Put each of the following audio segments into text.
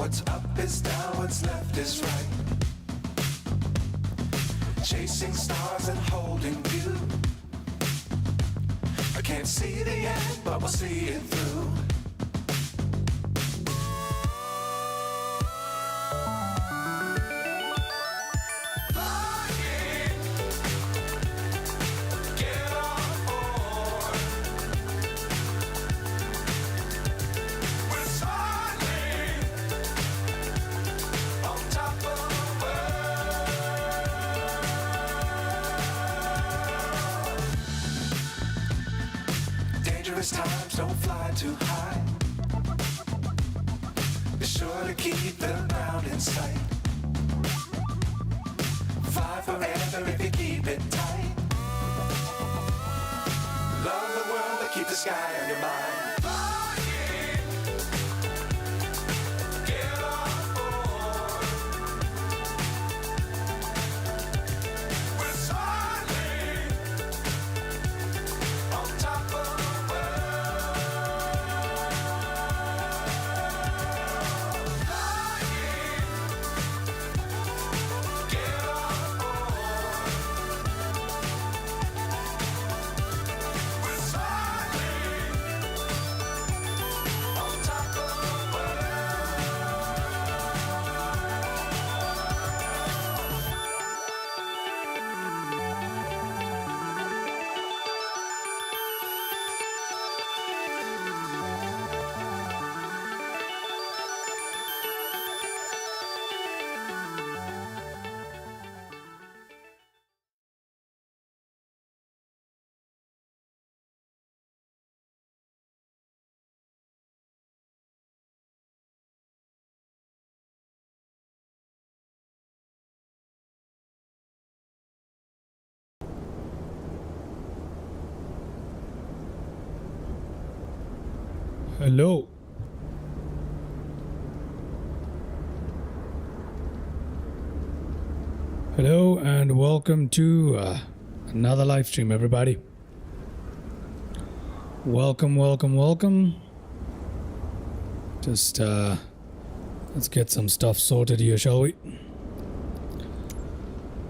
What's up is down, what's left is right. Chasing stars and holding you. I can't see the end, but we'll see it through. Times don't fly too high. Be sure to keep the ground in sight. Fly forever if you keep it tight. Love the world but keep the sky on your mind. Hello. Hello and welcome to another live stream, everybody. Welcome. Just let's get some stuff sorted here, shall we?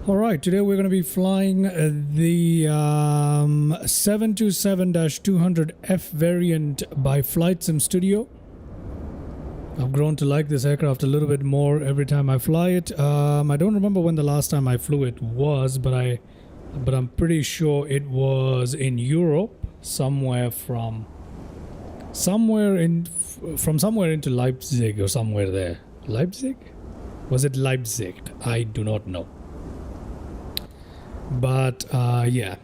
All right, today we're going to be flying the 727-200F variant by FlightSim Studio. I've grown to like this aircraft a little bit more every time I fly it. I don't remember when the last time I flew it was, but I'm pretty sure it was in Europe, somewhere into Leipzig or somewhere there. Leipzig? Was it Leipzig? I do not know. But yeah,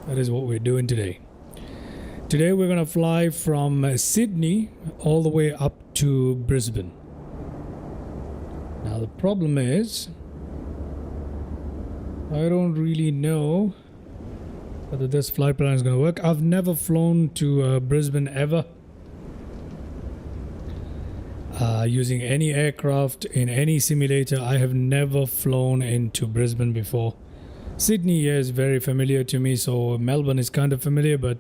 that is what we're doing today. Today we're gonna fly from Sydney all the way up to Brisbane. Now the problem is, I don't really know whether this flight plan is gonna work. I've never flown to Brisbane ever. Using any aircraft in any simulator, I have never flown into Brisbane before. Sydney is very familiar to me, so Melbourne is kind of familiar, but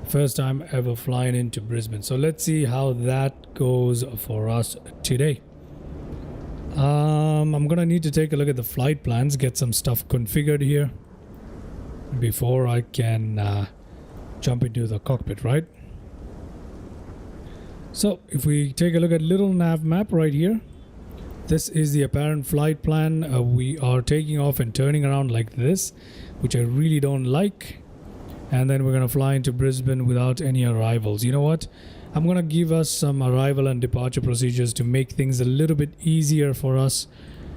first time ever flying into Brisbane. So let's see how that goes for us today. I'm gonna need to take a look at the flight plans, get some stuff configured here before I can jump into the cockpit, right? So if we take a look at little nav map right here, this is the apparent flight plan. We are taking off and turning around like this, which I really don't like. And then we're going to fly into Brisbane without any arrivals. You know what? I'm going to give us some arrival and departure procedures to make things a little bit easier for us,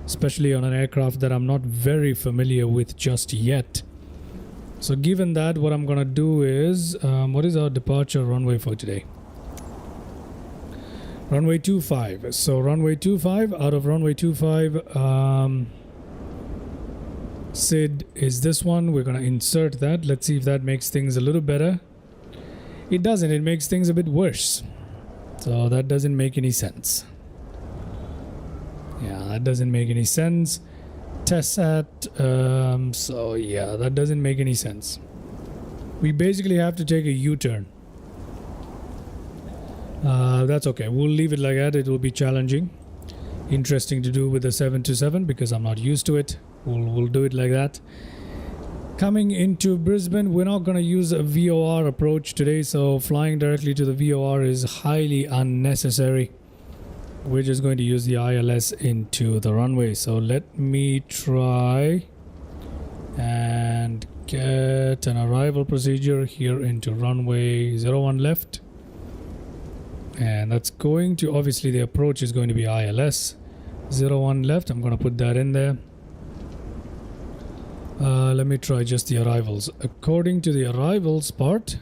especially on an aircraft that I'm not very familiar with just yet. So given that, what I'm going to do is, what is our departure runway for today? Runway 25. So runway 25, out of runway 25, SID is this one. We're going to insert that. Let's see if that makes things a little better. It doesn't. It makes things a bit worse. So that doesn't make any sense. Yeah, that doesn't make any sense. TESAT. So yeah, that doesn't make any sense. We basically have to take a U-turn. That's okay. We'll leave it like that. It will be challenging. Interesting to do with the 727 because I'm not used to it. We'll do it like that. Coming into Brisbane, we're not going to use a VOR approach today, so flying directly to the VOR is highly unnecessary. We're just going to use the ILS into the runway. So let me try and get an arrival procedure here into runway 01 left. And that's going to, obviously the approach is going to be ILS 01 left. I'm going to put that in there. Let me try just the arrivals. According to the arrivals part,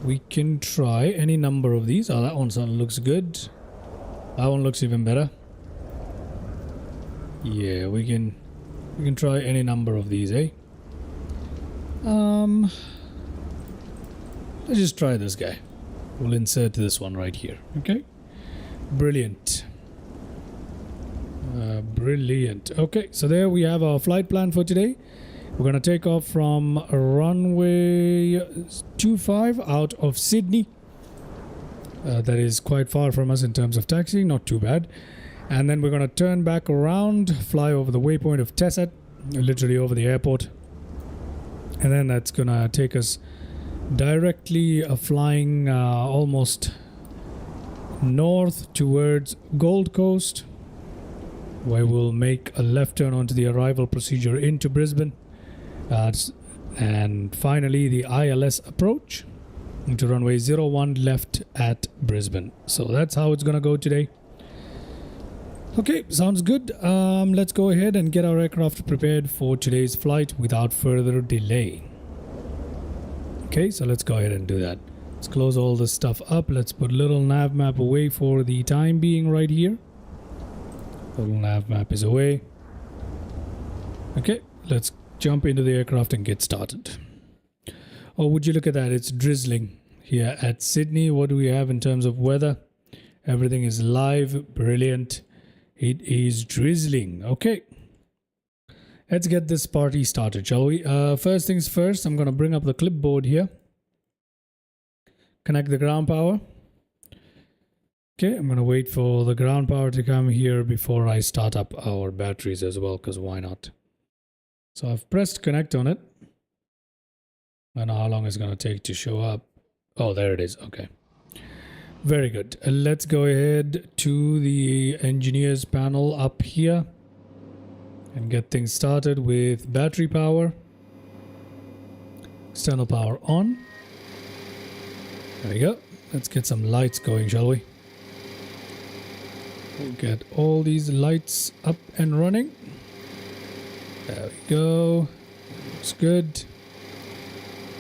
we can try any number of these. Oh, that one looks good. That one looks even better. Yeah, we can try any number of these, eh? Let's just try this guy. We'll insert this one right here. Okay, brilliant. Brilliant. Okay, so there we have our flight plan for today. We're going to take off from runway 25 out of Sydney. That is quite far from us in terms of taxiing, not too bad. And then we're going to turn back around, fly over the waypoint of Tesset, literally over the airport. And then that's going to take us directly flying almost north towards Gold Coast, where we'll make a left turn onto the arrival procedure into Brisbane, and finally the ILS approach into runway 01 left at Brisbane. So that's how it's gonna go today. Okay, sounds good. Let's go ahead and get our aircraft prepared for today's flight without further delay. Okay, so let's go ahead and do that. Let's close all this stuff up. Let's put little nav map away for the time being right here. Little nav map is away. Okay, let's jump into the aircraft and get started. Oh, would you look at that? It's drizzling here at Sydney. What do we have in terms of weather? Everything is live. Brilliant. It is drizzling. Okay. Let's get this party started, shall we? First things first, I'm going to bring up the clipboard here. Connect the ground power. Okay, I'm going to wait for the ground power to come here before I start up our batteries as well, because why not? So I've pressed connect on it. I don't know how long it's going to take to show up. Oh, there it is. Okay. Very good. Let's go ahead to the engineers panel up here and get things started with battery power. External power on. There we go. Let's get some lights going, shall we? We'll get all these lights up and running. There we go. Looks good.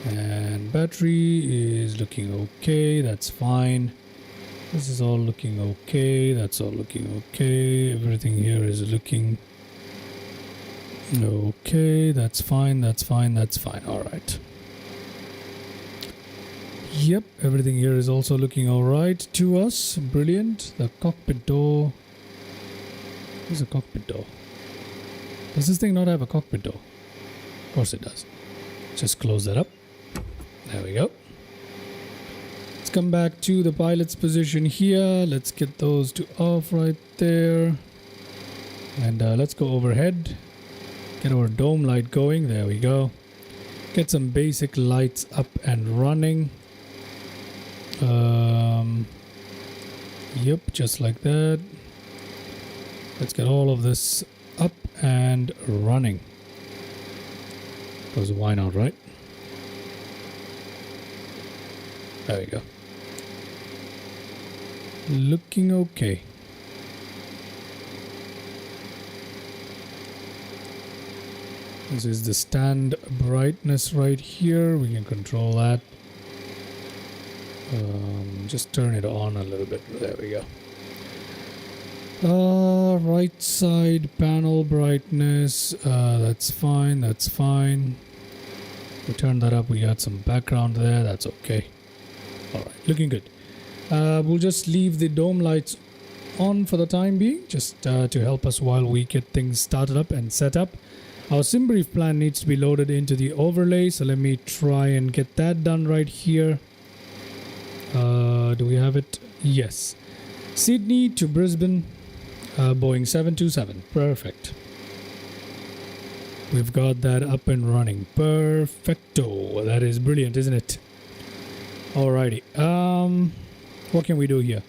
And battery is looking okay. That's fine. This is all looking okay. That's all looking okay. Everything here is looking okay. That's fine. That's fine. That's fine. All right. Yep, everything here is also looking all right to us. Brilliant. The cockpit door. Where's the cockpit door? Does this thing not have a cockpit door? Of course it does. Just close that up. There we go. Let's come back to the pilot's position here. Let's get those two off right there. And let's go overhead. Get our dome light going. There we go. Get some basic lights up and running. Yep, just like that. Let's get all of this up and running. Because why not, right? There we go. Looking okay. This is the stand brightness right here. We can control that. Just turn it on a little bit. There we go. Right side panel brightness. That's fine. That's fine. We turn that up. We got some background there. That's okay. All right, looking good. We'll just leave the dome lights on for the time being, just to help us while we get things started up and set up. Our sim brief plan needs to be loaded into the overlay, so let me try and get that done right here. Do we have it? Yes. Sydney to Brisbane, Boeing 727. Perfect. We've got that up and running. Perfecto. That is brilliant, isn't it? Alrighty. What can we do here?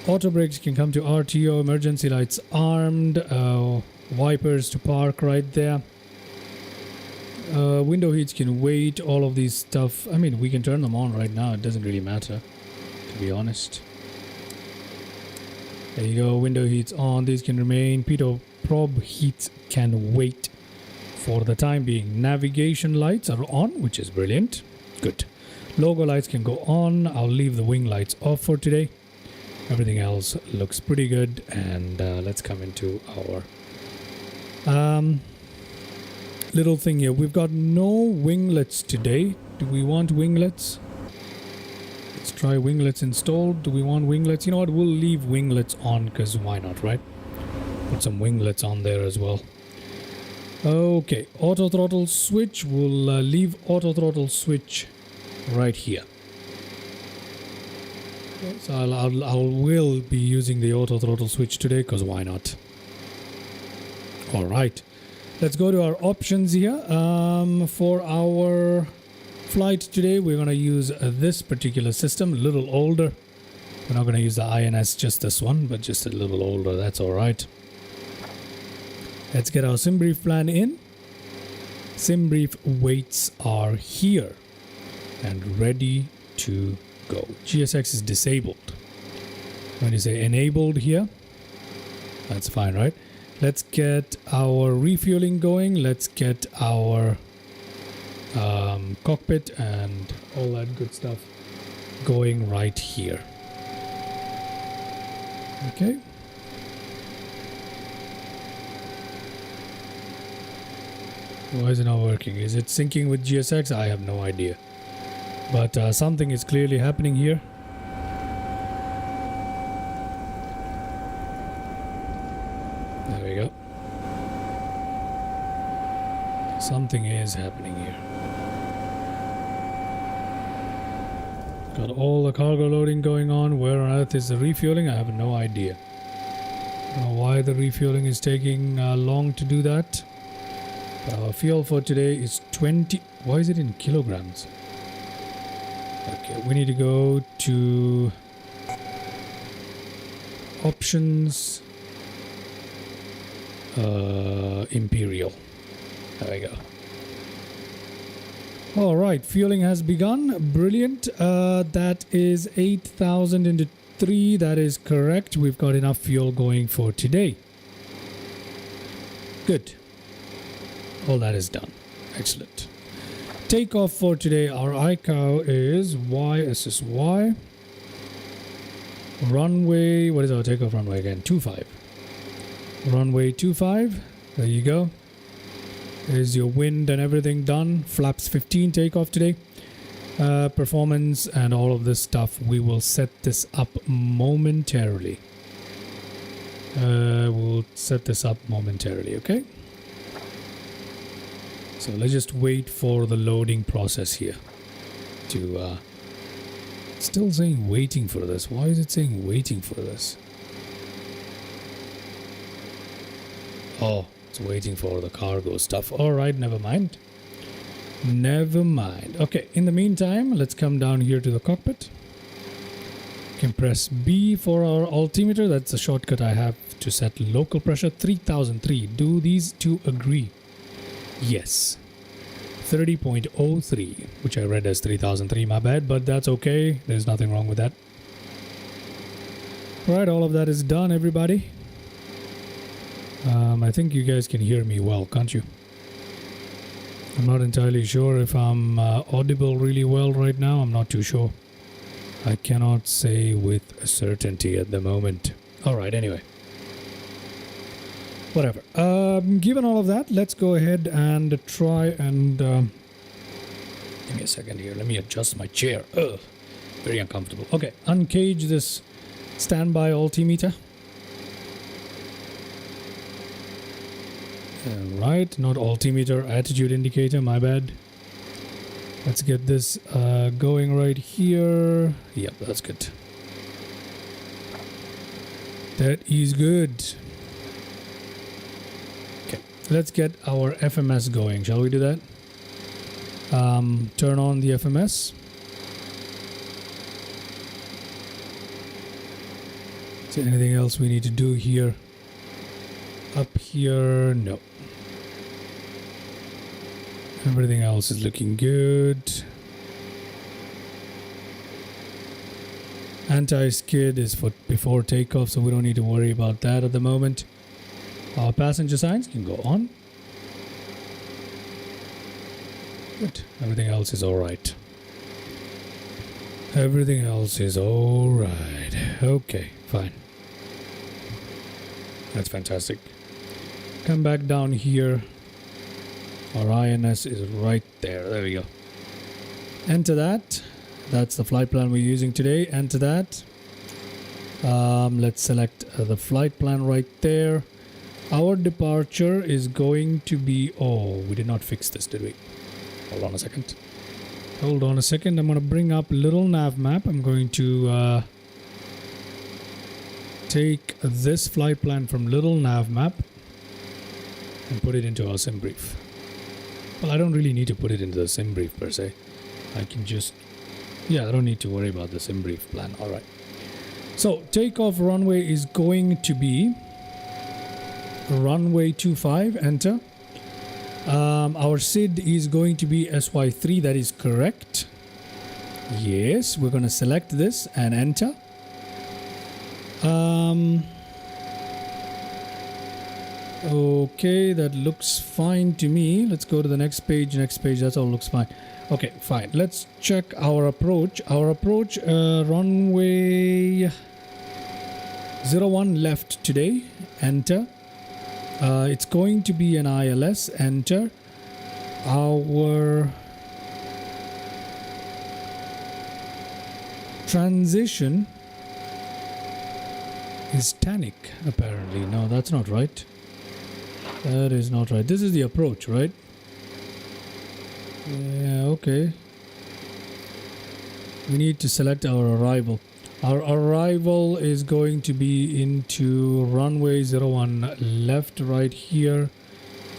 Auto brakes can come to RTO. Emergency lights armed. Wipers to park right there. Window heats can wait. All of these stuff. I mean, we can turn them on right now. It doesn't really matter, to be honest. There you go. Window heats on. These can remain. Pitot probe heats can wait for the time being. Navigation lights are on, which is brilliant. Good. Logo lights can go on. I'll leave the wing lights off for today. Everything else looks pretty good. And let's come into our little thing here. We've got no winglets today. Do we want winglets? Let's try winglets installed. Do we want winglets? You know what? We'll leave winglets on because why not, right? Put some winglets on there as well. Okay, auto throttle switch. We'll leave auto throttle switch right here. So I will be using the auto throttle switch today because why not? All right, let's go to our options here. For our flight today, we're going to use this particular system, a little older. We're not going to use the INS, just this one, but just a little older. That's all right. Let's get our sim brief plan in. Sim brief weights are here and ready to go. GSX is disabled. When you say enabled here, that's fine, right? Let's get our refueling going. Let's get our cockpit and all that good stuff going right here. Okay. Why is it not working? Is it syncing with GSX? I have no idea. But something is clearly happening here. There we go. Something is happening here. Got all the cargo loading going on. Where on earth is the refueling? I have no idea. I don't know why the refueling is taking long to do that. Our fuel for today is 20. Why is it in kilograms? Okay, we need to go to options, Imperial. There we go. All right, fueling has begun. Brilliant. That is 8,000 into 3. That is correct. We've got enough fuel going for today. Good. All that is done. Excellent. Takeoff for today. Our ICAO is YSSY. Runway. What is our takeoff runway again? 25. Runway 25. There you go. There's your wind and everything done. Flaps 15 takeoff today. Performance and all of this stuff. We will set this up momentarily. We'll set this up momentarily, okay? So let's just wait for the loading process here to still saying waiting for this. Why is it saying waiting for this? Oh, it's waiting for the cargo stuff. All right, never mind. Never mind. Okay, in the meantime, let's come down here to the cockpit. You can press B for our altimeter. That's a shortcut I have to set local pressure 3003. Do these two agree? Yes. 30.03, which I read as 3003, my bad, but that's okay. There's nothing wrong with that. Right, all of that is done, everybody. I think you guys can hear me well, can't you? I'm not entirely sure if I'm audible really well right now. I'm not too sure. I cannot say with certainty at the moment. All right, anyway. Whatever. Given all of that, let's go ahead and try and... give me a second here. Let me adjust my chair. Ugh, very uncomfortable. Okay, uncage this standby altimeter. Right, not altimeter, attitude indicator, my bad. Let's get this going right here. Yep, that's good. That is good. Okay, let's get our FMS going. Shall we do that? Turn on the FMS. Is there anything else we need to do here? Up here, no. Everything else is looking good. Anti-skid is for before takeoff, so we don't need to worry about that at the moment. Our passenger signs can go on. Good. Everything else is all right. Everything else is all right. Okay, fine. That's fantastic. Come back down here. Our INS is right there. There we go. Enter that. That's the flight plan we're using today. Enter that. Let's select the flight plan right there. Our departure is going to be... Oh, we did not fix this, did we? Hold on a second. Hold on a second. I'm going to bring up little nav map. I'm going to take this flight plan from little nav map and put it into our sim brief. Well, I don't really need to put it into the sim brief per se. I can just... Yeah, I don't need to worry about the sim brief plan. All right. So takeoff runway is going to be runway 25. Enter. Our SID is going to be SY3. That is correct. Yes, we're going to select this and enter. Okay, that looks fine to me. Let's go to the next page. Next page, that's all looks fine. Okay, fine. Let's check our approach. Our approach, runway 01 left today. Enter. It's going to be an ILS. Enter. Our transition is Tannic, apparently. No, that's not right. That is not right. This is the approach, right? Yeah, okay. We need to select our arrival. Our arrival is going to be into runway 01 left right here.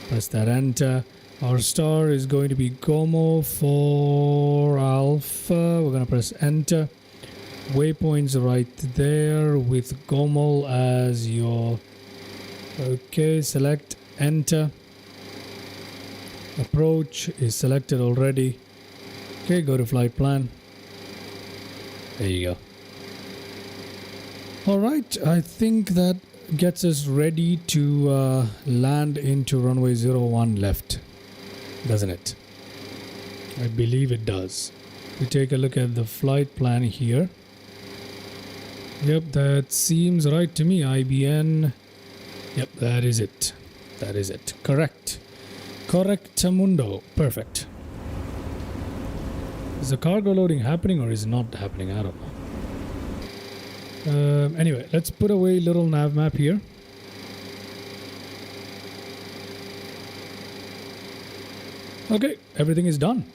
Press that enter. Our star is going to be Gomo for Alpha. We're going to press enter. Waypoints right there with Gomo as your... Okay, select enter. Approach is selected already. Okay, go to flight plan. There you go. Alright, I think that gets us ready to land into runway 01 left, doesn't it? I believe it does. We take a look at the flight plan here. Yep, that seems right to me. IBN. Yep, that is it. That is it. Correct. Correctamundo. Perfect. Is the cargo loading happening or is it not happening? I don't know. Anyway, let's put away little nav map here. Okay, everything is done.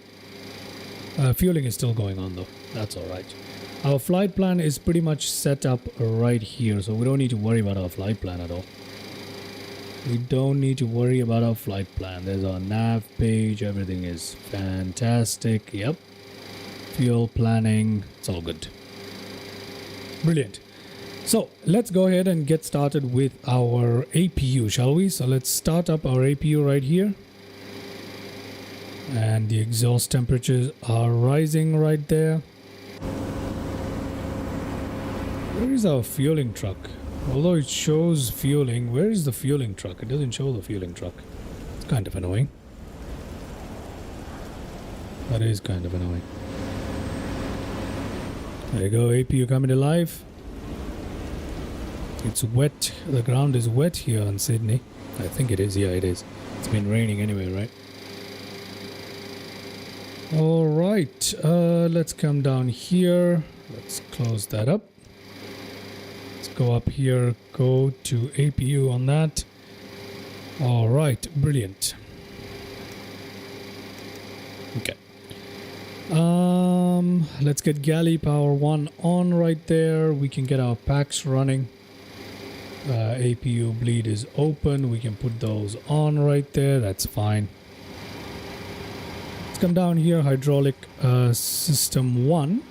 Fueling is still going on though. That's alright. Our flight plan is pretty much set up right here, so we don't need to worry about our flight plan at all. We don't need to worry about our flight plan. There's our nav page. Everything is fantastic. Yep. Fuel planning. It's all good. Brilliant. So let's go ahead and get started with our APU, shall we? So let's start up our APU right here. And the exhaust temperatures are rising right there. Where is our fueling truck? Although it shows fueling, where is the fueling truck? It doesn't show the fueling truck. It's kind of annoying. That is kind of annoying. There you go, APU coming to life. It's wet. The ground is wet here in Sydney. I think it is. Yeah, it is. It's been raining anyway, right? All right. Let's come down here. Let's close that up. Let's go up here. Go to APU on that. All right. Brilliant. Okay. Let's get galley power 1 on right there. We can get our packs running. APU bleed is open. We can put those on right there. That's fine. Let's come down here. Hydraulic system 1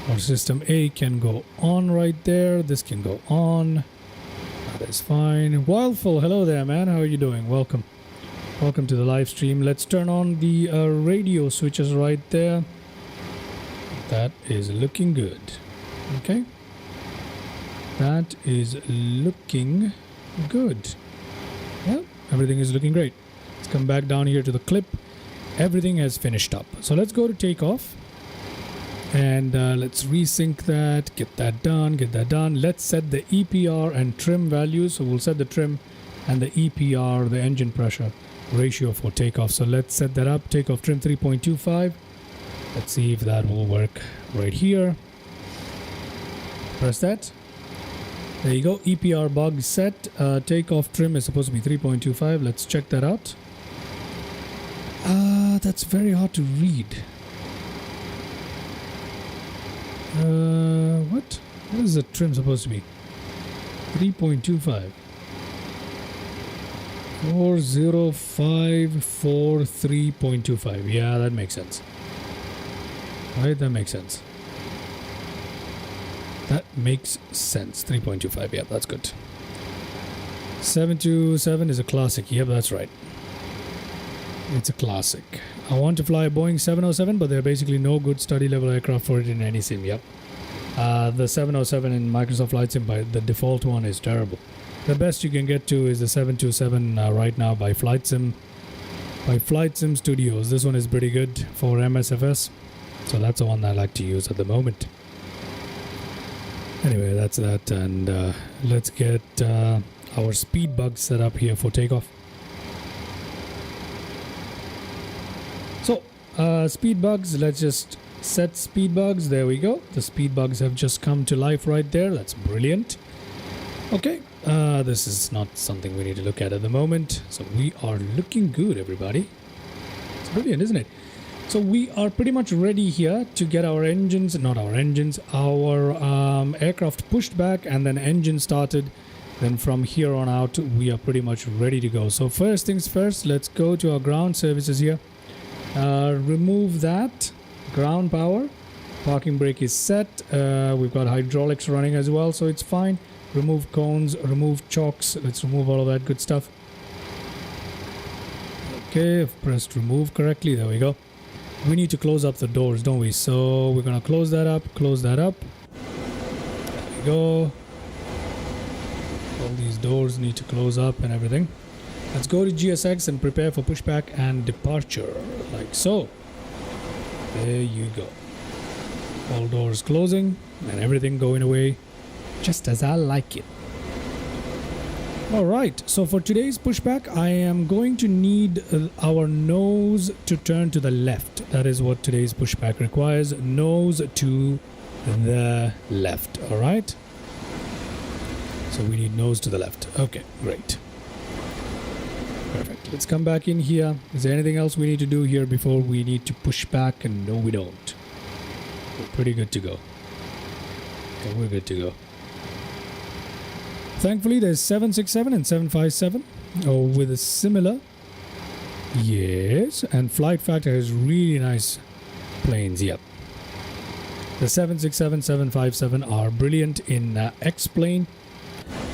or system A can go on right there. This can go on. That is fine. Wildful, hello there, man. How are you doing? Welcome. Welcome to the live stream. Let's turn on the radio switches right there. That is looking good. Okay. That is looking good. Yeah, everything is looking great. Let's come back down here to the clip. Everything has finished up. So let's go to takeoff. And let's resync that. Get that done. Get that done. Let's set the EPR and trim values. So we'll set the trim and the EPR, the engine pressure ratio for takeoff. So let's set that up. Takeoff trim 3.25. Let's see if that will work right here. Press that. There you go. EPR bug set. Takeoff trim is supposed to be 3.25. Let's check that out. That's very hard to read. What? What is the trim supposed to be? 3.25. 40543.25. Yeah, that makes sense. Right, that makes sense. That makes sense. 3.25. Yeah, that's good. 727 is a classic. Yep, that's right. It's a classic. I want to fly a Boeing 707, but there are basically no good study level aircraft for it in any sim. Yep. The 707 in Microsoft FlightSim, by the default one, is terrible. The best you can get to is the 727 right now by FlightSim Studios. This one is pretty good for MSFS, so that's the one I like to use at the moment. Anyway, that's that, and let's get our speed bug set up here for takeoff. So, speed bugs, let's just set speed bugs. There we go. The speed bugs have just come to life right there. That's brilliant. Okay, this is not something we need to look at the moment. So we are looking good, everybody. It's brilliant, isn't it? So we are pretty much ready here to get our engines, not our engines, our aircraft pushed back and then engine started. Then from here on out, we are pretty much ready to go. So first things first, let's go to our ground services here. Remove that ground power. Parking brake is set. We've got hydraulics running as well, so it's fine. Remove cones, remove chocks. Let's remove all of that good stuff. Okay, I've pressed remove correctly. There we go. We need to close up the doors, don't we? So we're gonna close that up, close that up. There we go. All these doors need to close up and everything. Let's go to GSX and prepare for pushback and departure, like so. There you go. All doors closing and everything going away just as I like it. Alright, so for today's pushback, I am going to need our nose to turn to the left. That is what today's pushback requires. Nose to the left, alright? So we need nose to the left. Okay, great. Perfect. Let's come back in here. Is there anything else we need to do here before we need to push back? And no, we don't. We're pretty good to go. Okay, we're good to go. Thankfully, there's 767 and 757 with a similar. Yes, and Flight Factor has really nice planes. Yep. The 767, 757 are brilliant in X-plane,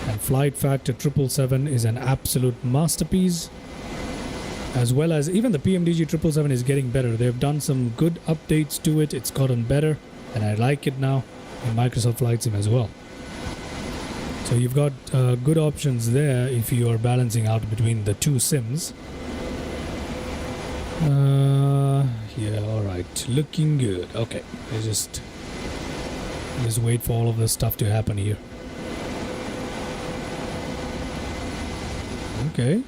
and Flight Factor 777 is an absolute masterpiece. As well as even the PMDG 777 is getting better. They've done some good updates to it. It's gotten better, and I like it now in Microsoft FlightSim as well. So you've got good options there if you are balancing out between the two sims. Yeah, alright. Looking good. Okay, let's just wait for all of this stuff to happen here. Okay.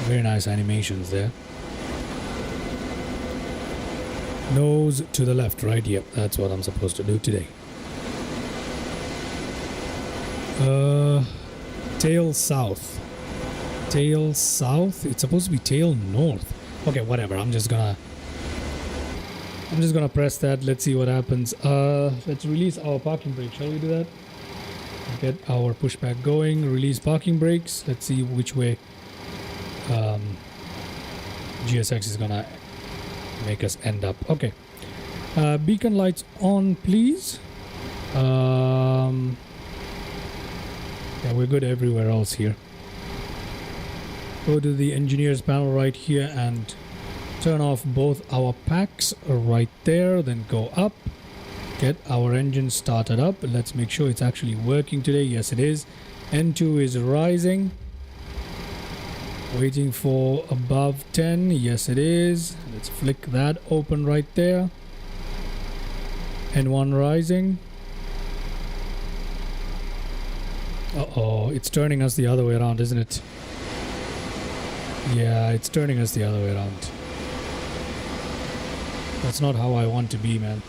Very nice animations there. Nose to the left, right? Yep, that's what I'm supposed to do today. Tail south. Tail south? It's supposed to be tail north. Okay, whatever. I'm just gonna I'm just gonna press that. Let's see what happens. Let's release our parking brake. Shall we do that? Get our pushback going. Release parking brakes. Let's see which way GSX is gonna make us end up. Okay. Beacon lights on, please. Yeah, we're good everywhere else here. Go to the engineers panel right here and turn off both our packs right there. Then go up. Get our engine started up. Let's make sure it's actually working today. Yes, it is. N2 is rising. Waiting for above 10. Yes, it is. Let's flick that open right there. N1 rising. Uh-oh, it's turning us the other way around, isn't it? Yeah, it's turning us the other way around. That's not how I want to be, man.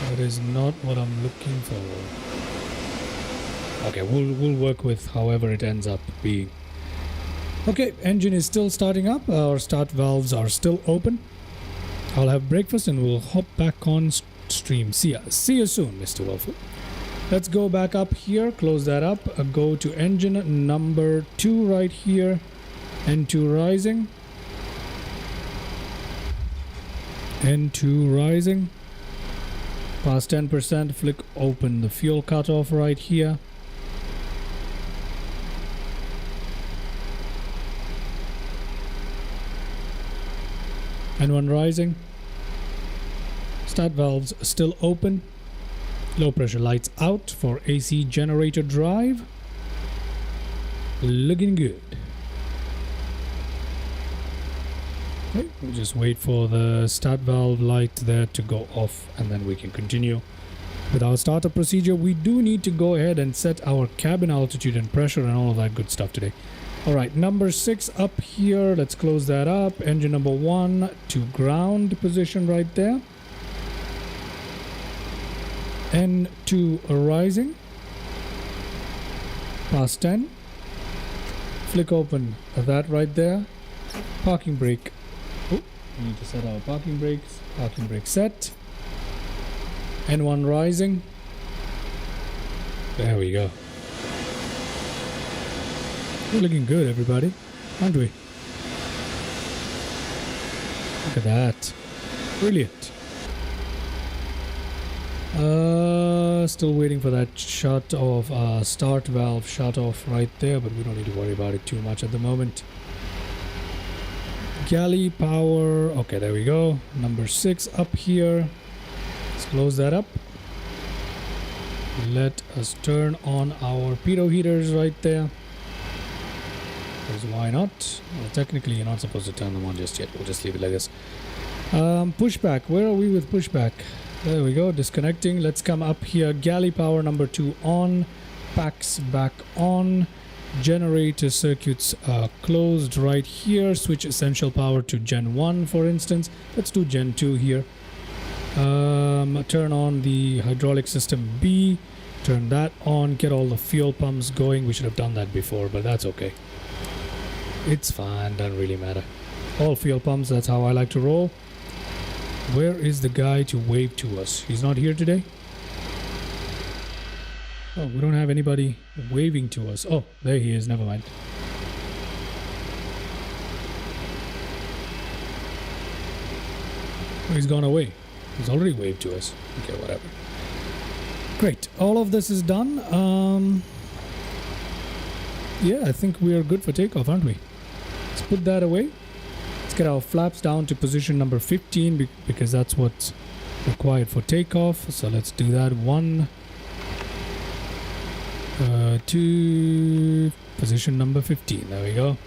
That is not what I'm looking for. Okay, we'll work with however it ends up being. Okay, engine is still starting up. Our start valves are still open. I'll have breakfast and we'll hop back on stream. See you soon, Mr. Wolford. Let's go back up here. Close that up. Go to engine number 2 right here. N2 rising. N2 rising. Past 10%, flick open the fuel cutoff right here. N1 rising. Start valves still open. Low pressure lights out for AC generator drive. Looking good. Okay, we'll just wait for the start valve light there to go off and then we can continue with our startup procedure. We do need to go ahead and set our cabin altitude and pressure and all of that good stuff today. Alright, number 6 up here. Let's close that up. Engine number 1 to ground position right there. N2 rising. Past 10. Flick open that right there. Parking brake. Oh, we need to set our parking brakes. Parking brake set. N1 rising. There we go. We're looking good, everybody, aren't we? Look at that. Brilliant. Still waiting for that shut off, start valve shut off right there, but we don't need to worry about it too much at the moment. Galley power. Okay, there we go. Number 6 up here. Let's close that up. Let us turn on our pitot heaters right there. Because why not? Well, technically you're not supposed to turn them on just yet. We'll just leave it like this. Pushback. Where are we with pushback? There we go. Disconnecting. Let's come up here. Galley power number 2 on. Packs back on. Generator circuits closed right here. Switch essential power to Gen 1 for instance. Let's do Gen 2 here. Turn on the hydraulic system B. Turn that on. Get all the fuel pumps going. We should have done that before, but that's okay. It's fine, doesn't really matter. All fuel pumps, that's how I like to roll. Where is the guy to wave to us? He's not here today? Oh, we don't have anybody waving to us. Oh, there he is, never mind. Oh, he's gone away. He's already waved to us. Okay, whatever. Great, all of this is done. Yeah, I think we are good for takeoff, aren't we? Let's put that away. Let's get our flaps down to position number 15 because that's what's required for takeoff. So let's do that. 1, 2, position number 15. There we go.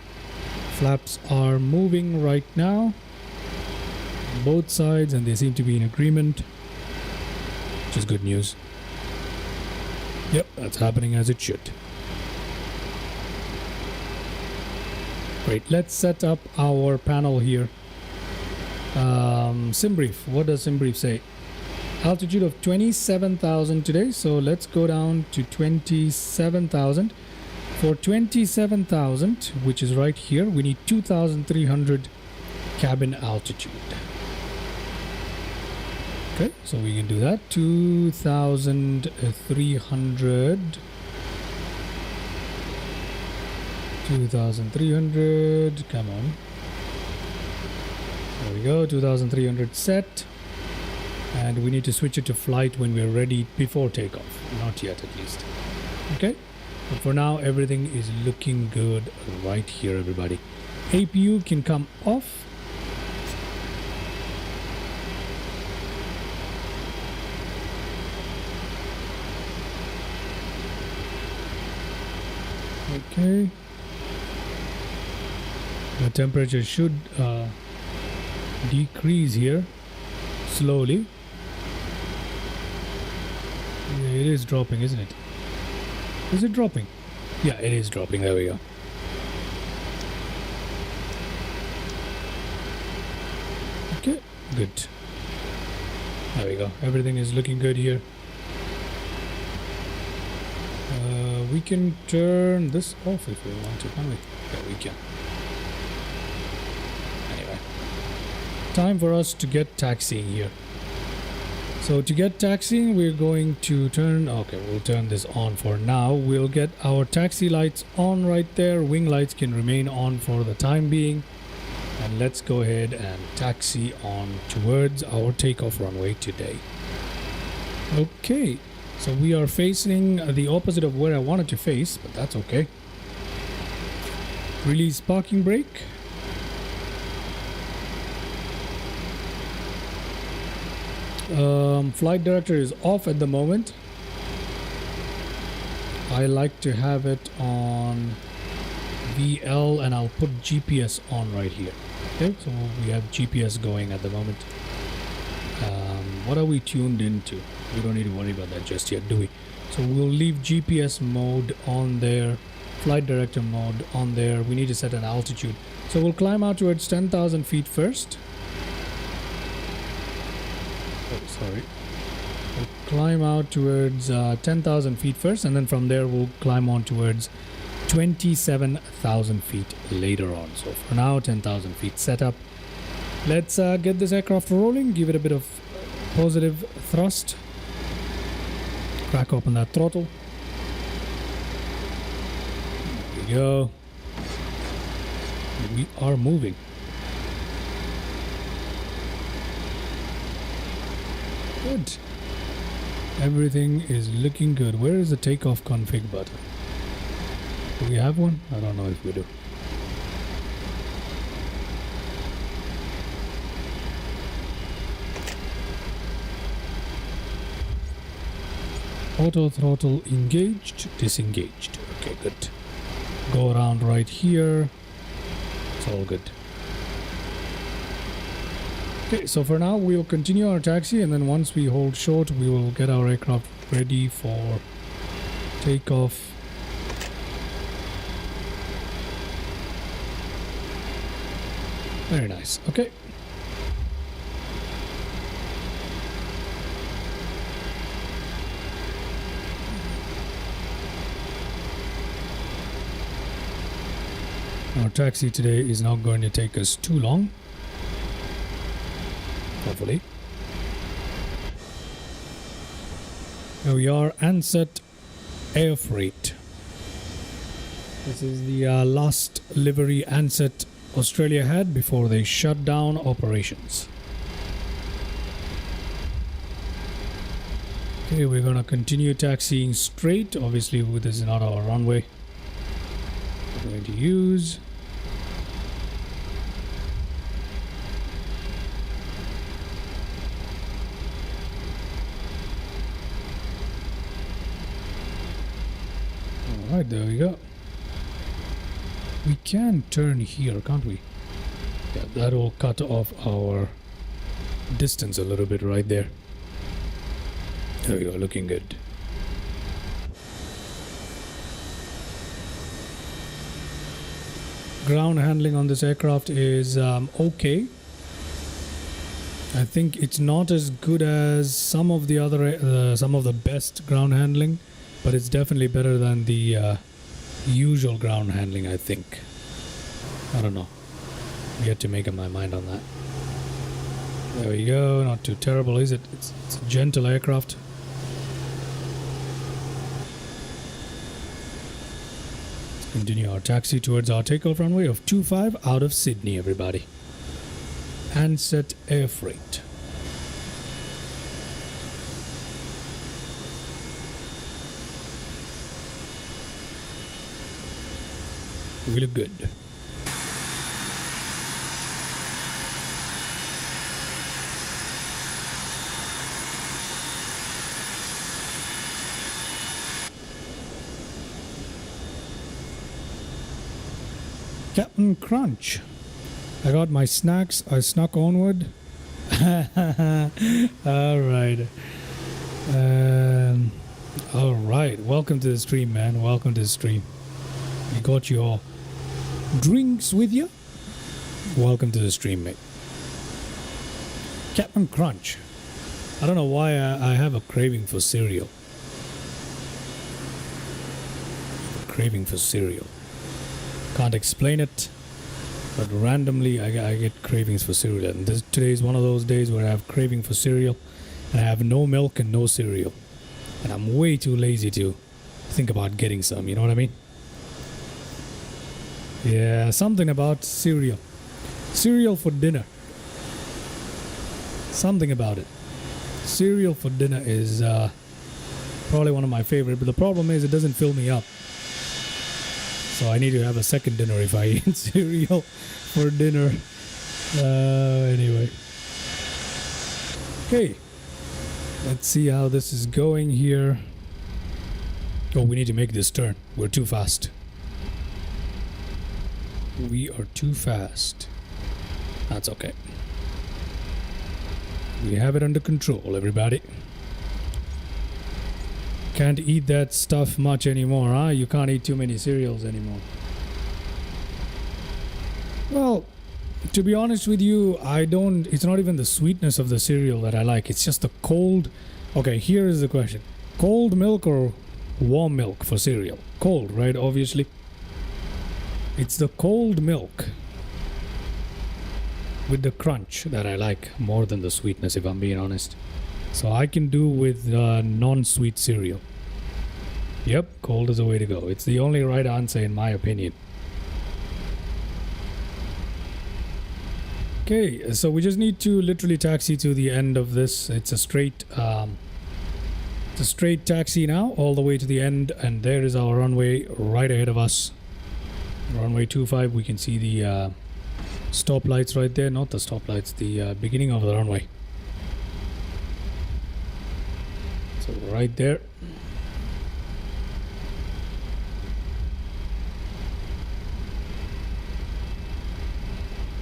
Flaps are moving right now. Both sides, and they seem to be in agreement, which is good news. Yep, that's happening as it should. Great, let's set up our panel here. Sim brief. What does sim brief say? Altitude of 27,000 today, so let's go down to 27,000. For 27,000, which is right here, we need 2,300 cabin altitude. Okay, so we can do that. 2,300. 2,300. Come on. There we go. 2,300 set. And we need to switch it to flight when we're ready before takeoff. Not yet, at least. Okay. But for now, everything is looking good right here, everybody. APU can come off. Okay. The temperature should decrease here slowly. Yeah, it is dropping, isn't it? Is it dropping? Yeah, it is dropping. There we go. Okay, good. There we go. Everything is looking good here. We can turn this off if we want to, can't we? Yeah, we can. Anyway, time for us to get taxiing here. So to get taxiing, we're going to turn, okay, we'll turn this on for now. We'll get our taxi lights on right there. Wing lights can remain on for the time being. And let's go ahead and taxi on towards our takeoff runway today. Okay, so we are facing the opposite of where I wanted to face, but that's okay. Release parking brake. Flight director is off at the moment. I like to have it on VL and I'll put GPS on right here. Okay, so we have GPS going at the moment. What are we tuned into? We don't need to worry about that just yet, do we? So we'll leave GPS mode on there, flight director mode on there. We need to set an altitude. So we'll climb out towards 10,000 feet first. Oh, sorry. We'll climb out towards 10,000 feet first, and then from there we'll climb on towards 27,000 feet later on. So for now, 10,000 feet setup. Let's get this aircraft rolling, give it a bit of positive thrust. Crack open that throttle. There we go. We are moving. Good. Everything is looking good. Where is the takeoff config button? Do we have one? I don't know if we do. Auto throttle engaged, disengaged. Okay, good. Go around right here. It's all good. Okay, so for now we'll continue our taxi, and then once we hold short, we will get our aircraft ready for takeoff. Very nice. Okay. Our taxi today is not going to take us too long. Hopefully. Here we are, Ansett Air Freight. This is the last livery Ansett Australia had before they shut down operations. Okay, we're gonna continue taxiing straight. Obviously, this is not our runway. We're going to use. Alright, there we go. We can turn here, can't we? Yeah, that will cut off our distance a little bit right there. There we go, looking good. Ground handling on this aircraft is okay. I think it's not as good as some of the other, some of the best ground handling, but it's definitely better than the usual ground handling, I think. I don't know. Yet to make up my mind on that. There we go. Not too terrible, is it? It's a gentle aircraft. Let's continue our taxi towards our takeoff runway of 25 out of Sydney, everybody. Ansett Air Freight. We look good. Captain Crunch. I got my snacks. I snuck onward. All right. All right. Welcome to the stream, man. Welcome to the stream. We got you all drinks with you. Welcome to the stream, mate. Captain Crunch. I don't know why I have a craving for cereal. Craving for cereal. Can't explain it, but randomly I get cravings for cereal. And today is one of those days where I have craving for cereal, and I have no milk and no cereal. And I'm way too lazy to think about getting some, you know what I mean? Yeah, something about cereal. Cereal for dinner. Something about it. Cereal for dinner is probably one of my favorite, but the problem is it doesn't fill me up. So I need to have a second dinner if I eat cereal for dinner. Anyway. Okay. Let's see how this is going here. Oh, we need to make this turn. We're too fast. We are too fast. That's okay. We have it under control, everybody. Can't eat that stuff much anymore, huh? You can't eat too many cereals anymore. Well, to be honest with you, it's not even the sweetness of the cereal that I like. It's just the cold. Okay, here is the question. Cold milk or warm milk for cereal? Cold, right? Obviously. It's the cold milk with the crunch that I like more than the sweetness, if I'm being honest. So I can do with non-sweet cereal. Yep, cold is the way to go. It's the only right answer in my opinion. Okay, so we just need to literally taxi to the end of this. It's a straight taxi now, all the way to the end, and there is our runway right ahead of us. Runway 25, we can see the stoplights right there. Not the stoplights, the beginning of the runway. So right there.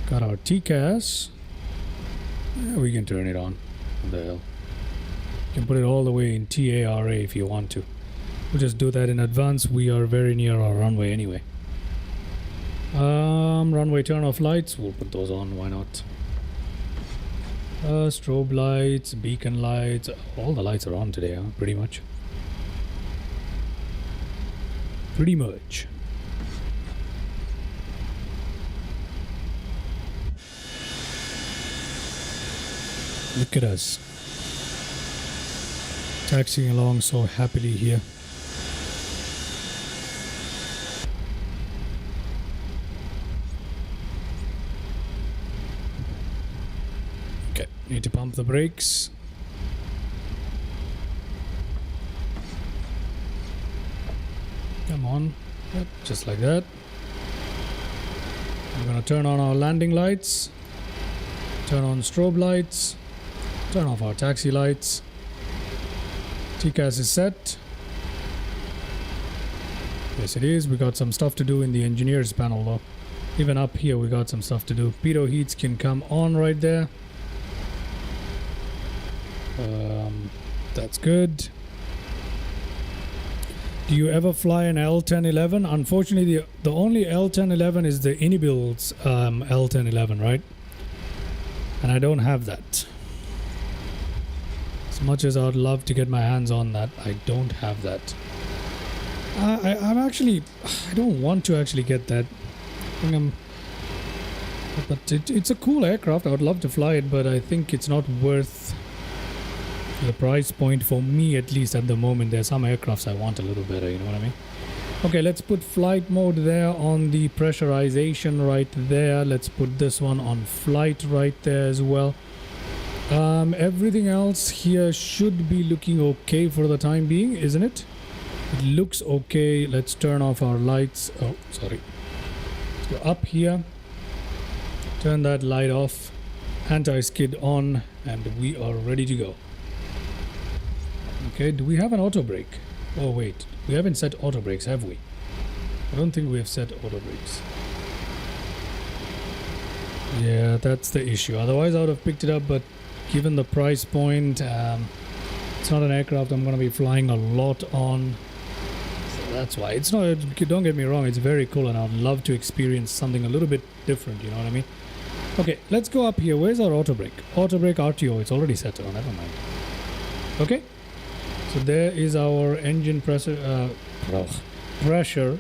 Got our TCAS. Yeah, we can turn it on. What the hell? You can put it all the way in TARA if you want to. We'll just do that in advance. We are very near our runway anyway. Runway turn off lights. We'll put those on. Why not? Strobe lights, beacon lights. All the lights are on today, huh? Pretty much. Pretty much. Look at us. Taxiing along so happily here. Okay, need to pump the brakes. Come on. Yep, just like that. We're gonna turn on our landing lights. Turn on strobe lights. Turn off our taxi lights. TCAS is set. Yes, it is. We got some stuff to do in the engineers panel though. Even up here we got some stuff to do. Pitot heats can come on right there. That's good. Do you ever fly an L1011? Unfortunately, the only L1011 is the Inibuild's L1011, right? And I don't have that. As much as I'd love to get my hands on that, I don't have that. I don't want to actually get that. I think But it's a cool aircraft. I would love to fly it, but I think it's not worth the price point for me, at least at the moment. There's some aircrafts I want a little better, you know what I mean? Okay, let's put flight mode there on the pressurization right there. Let's put this one on flight right there as well. Everything else here should be looking okay for the time being, isn't it? It looks okay. Let's turn off our lights. Oh, sorry. Let's go up here. Turn that light off. Anti-skid on, and we are ready to go. Okay, do we have an auto brake? Oh wait, we haven't set auto brakes, have we? I don't think we have set auto brakes. Yeah, that's the issue. Otherwise I would have picked it up, but given the price point, it's not an aircraft I'm going to be flying a lot on. So that's why. It's not, don't get me wrong, it's very cool and I'd love to experience something a little bit different, you know what I mean? Okay, let's go up here. Where's our auto brake? Auto brake RTO, it's already set. Oh, never mind. Okay. So there is our engine pressure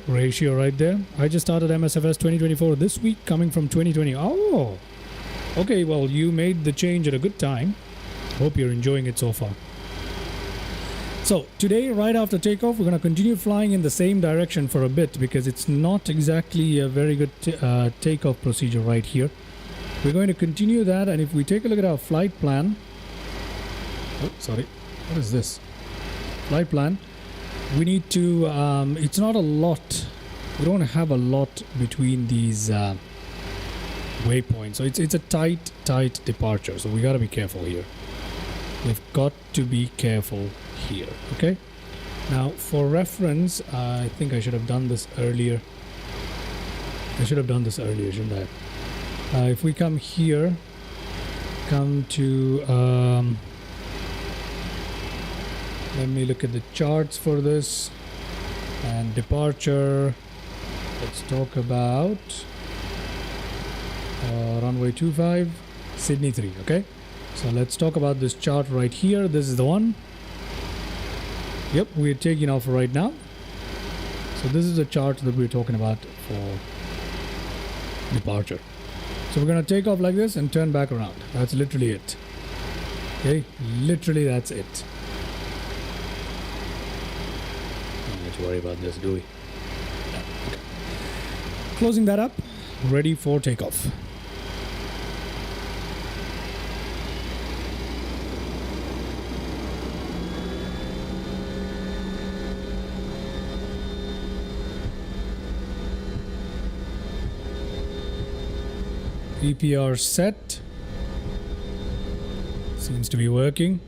ratio right there. I just started MSFS 2024 this week, coming from 2020. Oh, okay. Well, you made the change at a good time. Hope you're enjoying it so far. So today, right after takeoff, we're going to continue flying in the same direction for a bit because it's not exactly a very good takeoff procedure right here. We're going to continue that, and if we take a look at our flight plan. Oh, sorry. What is this? Flight plan. We need to it's not a lot, we don't have a lot between these waypoints, so it's a tight departure, so we got to be careful here. We've got to be careful here. Okay, now for reference, I think I should have done this earlier. Shouldn't I? If we come here, come to let me look at the charts for this. And departure, let's talk about runway 25, Sydney 3, okay? So let's talk about this chart right here. This is the one. Yep, we're taking off right now. So this is the chart that we're talking about for departure. So we're going to take off like this and turn back around. That's literally it. Okay, literally that's it. To worry about this, do we? No. Okay. Closing that up, ready for takeoff. PPR set. Seems to be working.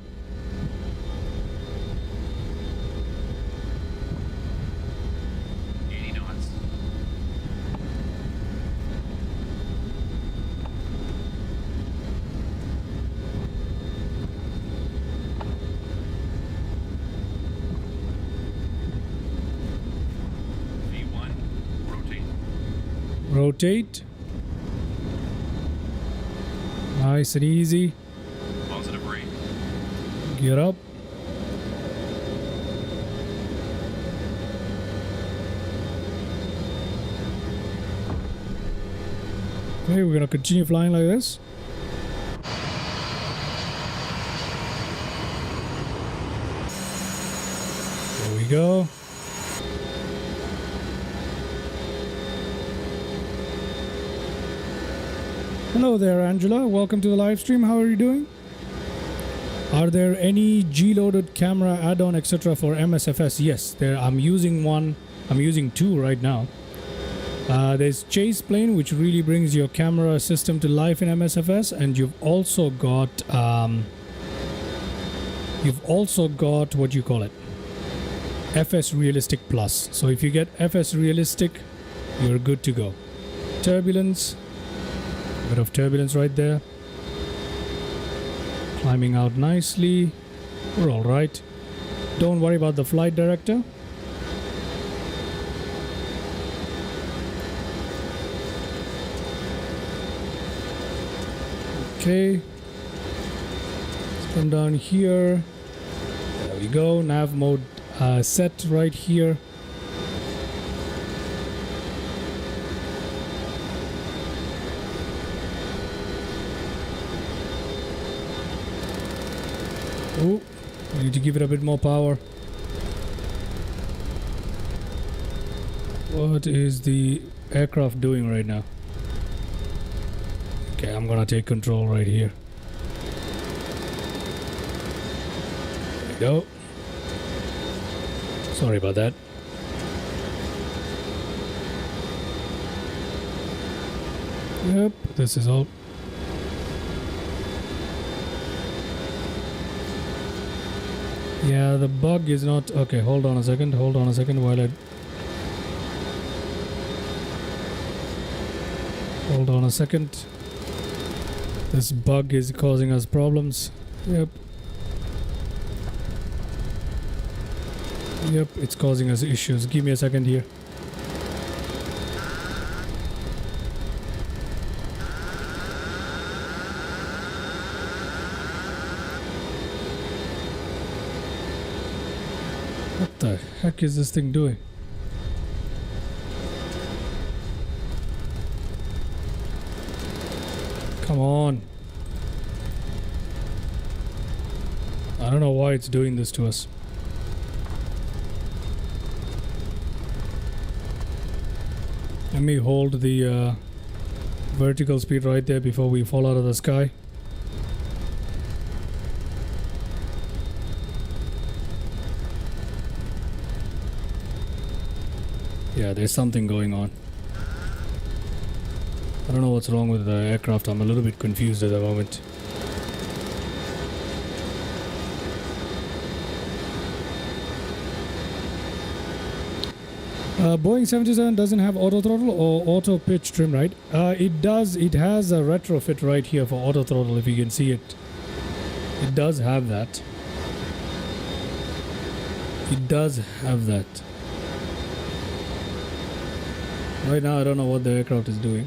Rotate. Nice and easy. Positive rate. Get up. Okay, we're gonna continue flying like this. There we go. Hello there, Angela. Welcome to the live stream. How are you doing? Are there any G-loaded camera add-on, etc. for MSFS? Yes, there. I'm using one. I'm using two right now. There's Chase Plane, which really brings your camera system to life in MSFS, and you've also got what you call it, FS Realistic Plus. So if you get FS Realistic, you're good to go. Turbulence. Bit of turbulence right there. Climbing out nicely. We're all right. Don't worry about the flight director. Okay. Let's come down here. There we go. Nav mode set right here. to give it a bit more power. What is the aircraft doing right now? Okay, I'm gonna take control right here. There we go. Sorry about that. Yep, this is all. Yeah, the bug is not... Okay, hold on a second while I... Hold on a second. This bug is causing us problems. Yep. Yep, it's causing us issues. Give me a second here. What the heck is this thing doing? Come on. I don't know why it's doing this to us. Let me hold the vertical speed right there before we fall out of the sky. Yeah, there's something going on. I don't know what's wrong with the aircraft. I'm a little bit confused at the moment. Boeing 727 doesn't have auto throttle or auto pitch trim, right? It does. It has a retrofit right here for auto throttle, if you can see it. It does have that. It does have that. Right now, I don't know what the aircraft is doing,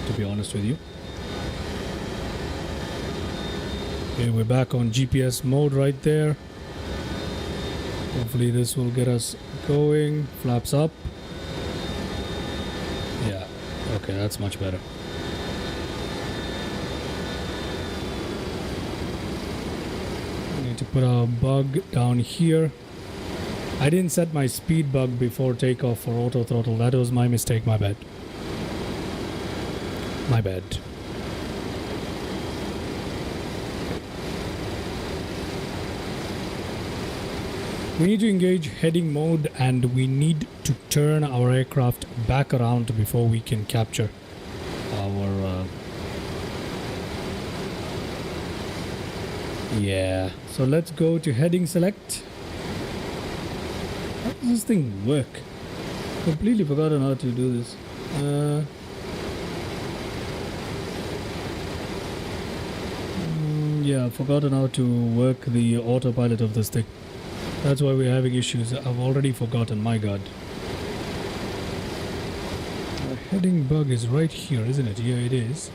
to be honest with you. Okay, we're back on GPS mode right there. Hopefully this will get us going. Flaps up. Yeah, okay, that's much better. We need to put our bug down here. I didn't set my speed bug before takeoff for auto throttle. That was my mistake, my bad. My bad. We need to engage heading mode and we need to turn our aircraft back around before we can capture our... Yeah, so let's go to heading select. How does this thing work? Completely forgotten how to do this. Yeah, I've forgotten how to work the autopilot of this thing. That's why we're having issues. I've already forgotten, my god. The heading bug is right here, isn't it? Yeah, it is.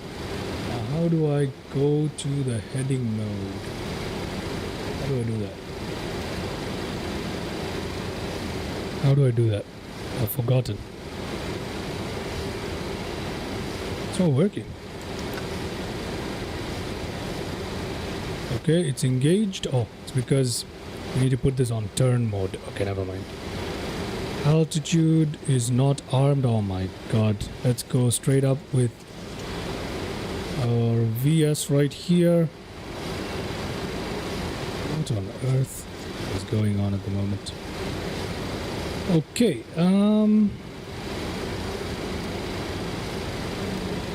Now, how do I go to the heading mode? How do I do that? How do I do that? I've forgotten. It's not working. Okay, it's engaged. Oh, it's because we need to put this on turn mode. Okay, never mind. Altitude is not armed. Oh my god. Let's go straight up with our VS right here. What on earth is going on at the moment? Okay,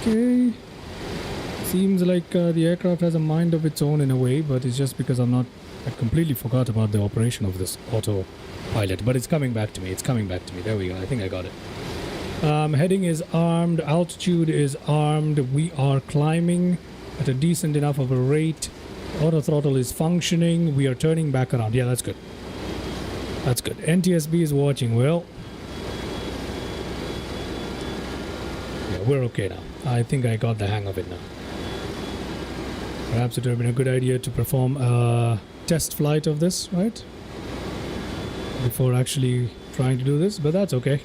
okay. Seems like the aircraft has a mind of its own in a way, but it's just because I completely forgot about the operation of this autopilot. But it's coming back to me. It's coming back to me. There we go. I think I got it. Heading is armed. Altitude is armed. We are climbing at a decent enough of a rate. Auto throttle is functioning. We are turning back around. Yeah, that's good. That's good. NTSB is watching. Well, yeah, we're okay now. I think I got the hang of it now. Perhaps it would have been a good idea to perform a test flight of this, right? Before actually trying to do this, but that's okay.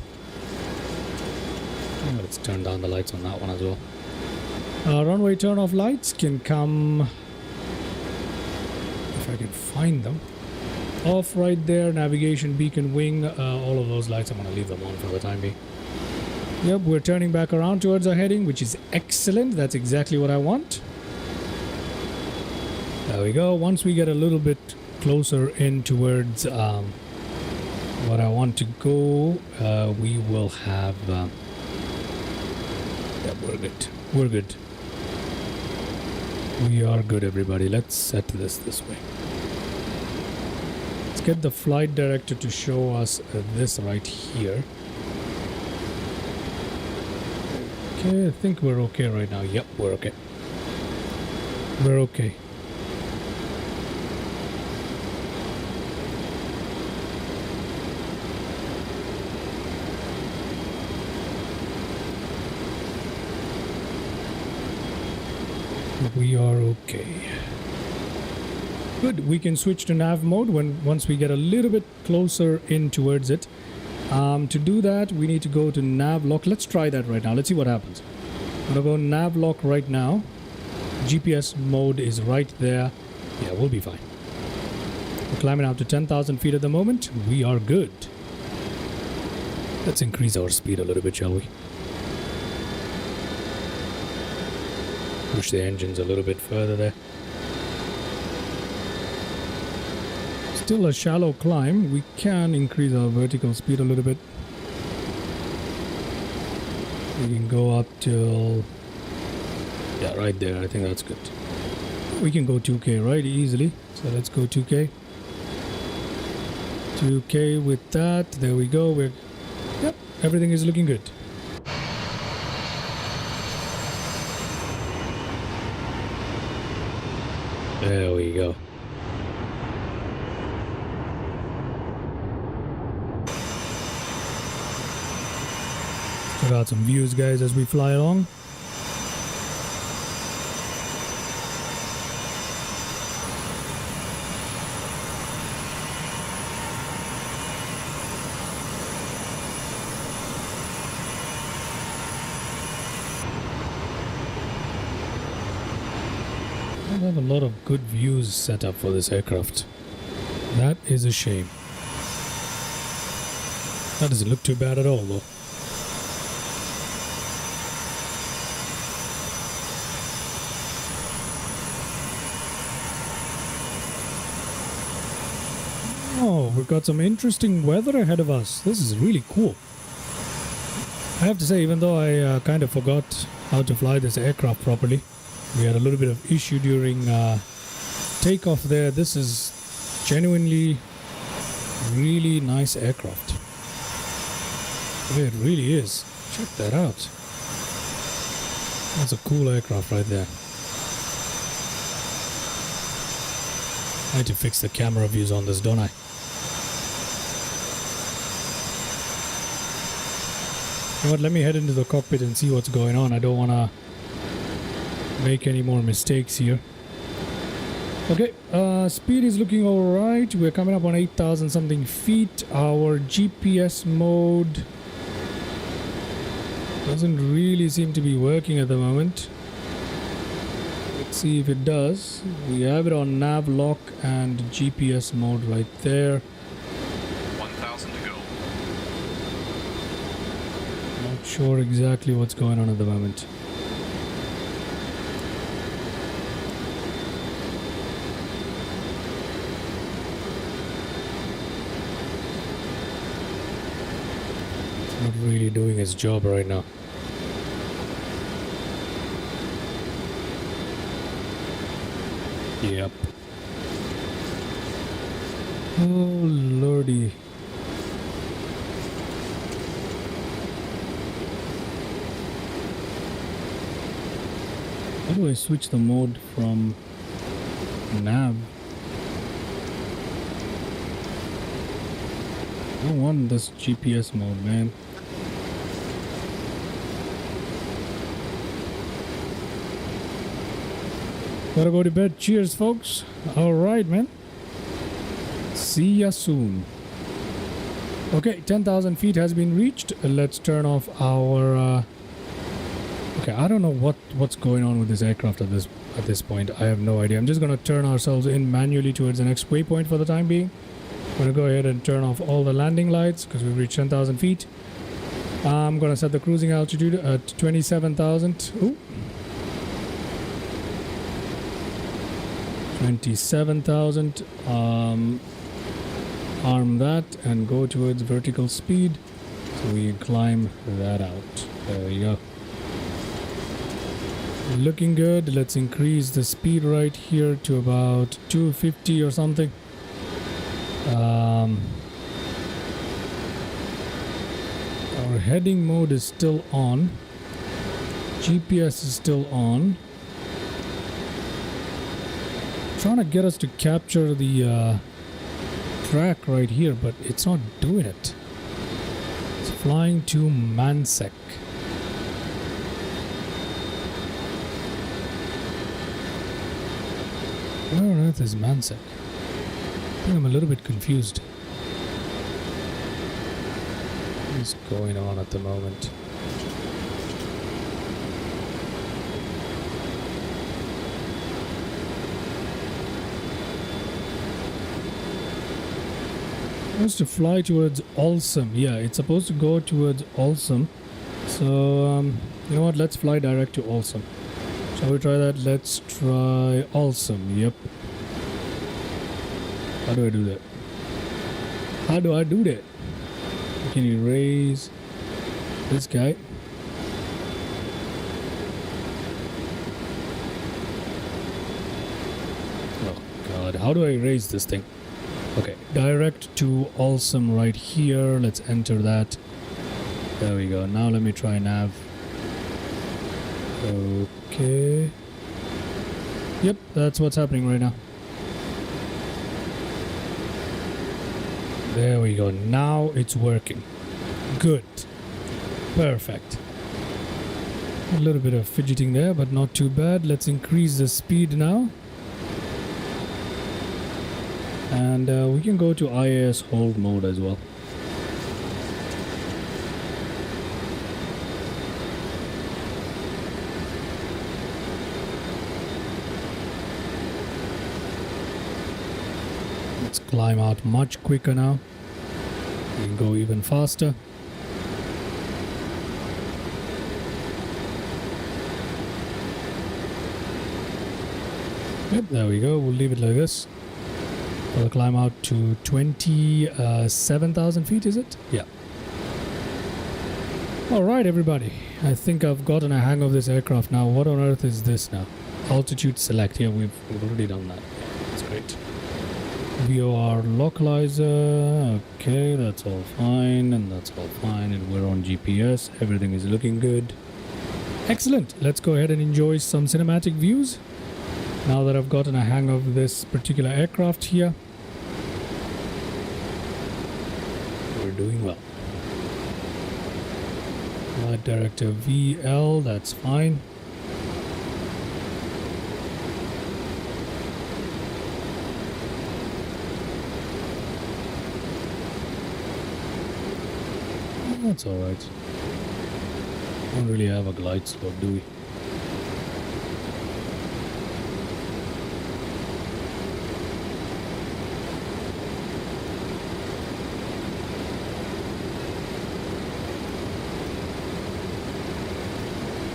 Oh, let's turn down the lights on that one as well. Runway turn off lights can come, if I can find them. off right there. Navigation, beacon, wing, all of those lights I'm going to leave them on for the time being. Yep, we're turning back around towards our heading, which is excellent. That's exactly what I want. There we go. Once we get a little bit closer in towards what I want to go, we will have... yeah, we're good. We're good. We are good, everybody. Let's set this way. Let's get the flight director to show us this right here. Okay, I think we're okay right now. Yep, we're okay. We're okay. We are okay. Good. We can switch to nav mode once we get a little bit closer in towards it. To do that, we need to go to nav lock. Let's try that right now. Let's see what happens. I'm gonna go nav lock right now. GPS mode is right there. Yeah, we'll be fine. We're climbing up to 10,000 feet at the moment. We are good. Let's increase our speed a little bit, shall we? Push the engines a little bit further there. Still a shallow climb. We can increase our vertical speed a little bit. We can go up till... yeah, right there. I think that's good. We can go 2K, right? Easily. So let's go 2K. 2K with that. There we go. Yep, everything is looking good. There we go. Check out some views, guys, as we fly along. I have a lot of good views set up for this aircraft. That is a shame. That doesn't look too bad at all, though. Oh, we've got some interesting weather ahead of us. This is really cool. I have to say, even though I kind of forgot how to fly this aircraft properly, we had a little bit of issue during takeoff there. This is genuinely really nice aircraft. It really is. Check that out. That's a cool aircraft right there. I need to fix the camera views on this, don't I? You know what, let me head into the cockpit and see what's going on. I don't want to make any more mistakes here. Okay, speed is looking alright. We're coming up on 8,000 something feet. Our GPS mode doesn't really seem to be working at the moment. Let's see if it does. We have it on nav lock and GPS mode right there. 1,000 to go. Not sure exactly what's going on at the moment. Not really doing its job right now. Yep. Oh lordy. How do I switch the mode from nav? I don't want this GPS mode, man. Gotta go to bed. Cheers, folks. Alright, man. See ya soon. Okay, 10,000 feet has been reached. Let's turn off our... Okay, I don't know what's going on with this aircraft at this point. I have no idea. I'm just gonna turn ourselves in manually towards the next waypoint for the time being. I'm going to go ahead and turn off all the landing lights because we've reached 10,000 feet. I'm going to set the cruising altitude at 27,000. Ooh. 27,000. Arm that and go towards vertical speed. So we climb that out. There we go. Looking good. Let's increase the speed right here to about 250 or something. Our heading mode is still on. GPS is still on. Trying to get us to capture the track right here, but it's not doing it. It's flying to Ansett. Where on earth is Ansett? I think I'm a little bit confused. What is going on at the moment? Supposed to fly towards Awesome. Yeah, it's supposed to go towards Awesome. So, you know what? Let's fly direct to Awesome. Shall we try that? Let's try Awesome. Yep. How do I do that? How do I do that? Can you raise this guy? Oh God, how do I raise this thing? Okay, direct to Awesome right here. Let's enter that. There we go. Now let me try nav. Okay. Yep, that's what's happening right now. There we go. Now it's working. Good. Perfect. A little bit of fidgeting there, but not too bad. Let's increase the speed now. And we can go to IAS hold mode as well. Let's climb out much quicker now. We can go even faster. Yep, there we go. We'll leave it like this. We'll climb out to 27,000 feet, is it? Yeah. Alright, everybody. I think I've gotten a hang of this aircraft now. What on earth is this now? Altitude select. Yeah, we've already done that. That's great. VOR localizer. Okay, that's all fine. And that's all fine. And we're on GPS. Everything is looking good. Excellent. Let's go ahead and enjoy some cinematic views. Now that I've gotten a hang of this particular aircraft here. We're doing well. Flight director VL, that's fine. That's alright. Don't really have a glide slope, do we?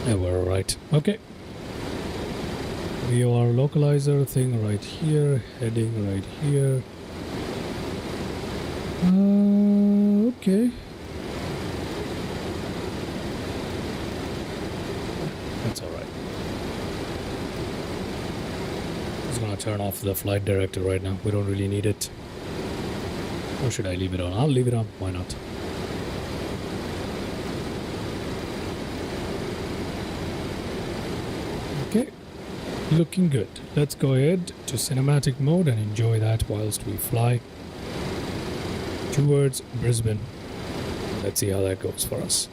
Yeah, we're alright. Okay. VOR localizer thing right here. Heading right here. Okay. That's alright. Just gonna turn off the flight director right now. We don't really need it. Or should I leave it on? I'll leave it on. Why not? Okay, looking good. Let's go ahead to cinematic mode and enjoy that whilst we fly towards Brisbane. Let's see how that goes for us.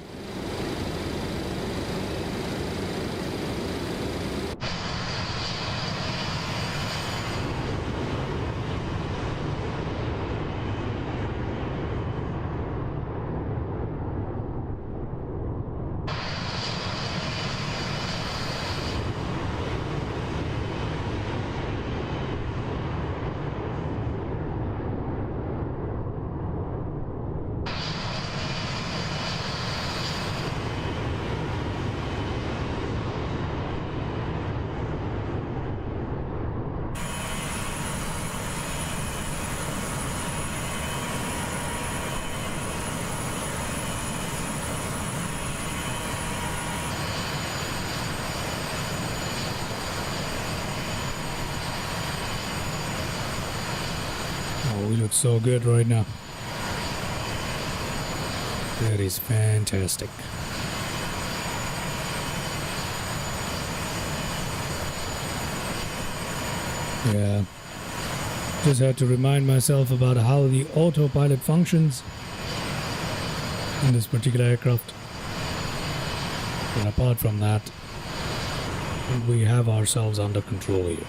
so good right now. That is fantastic. Yeah. Just had to remind myself about how the autopilot functions in this particular aircraft. And apart from that, we have ourselves under control here.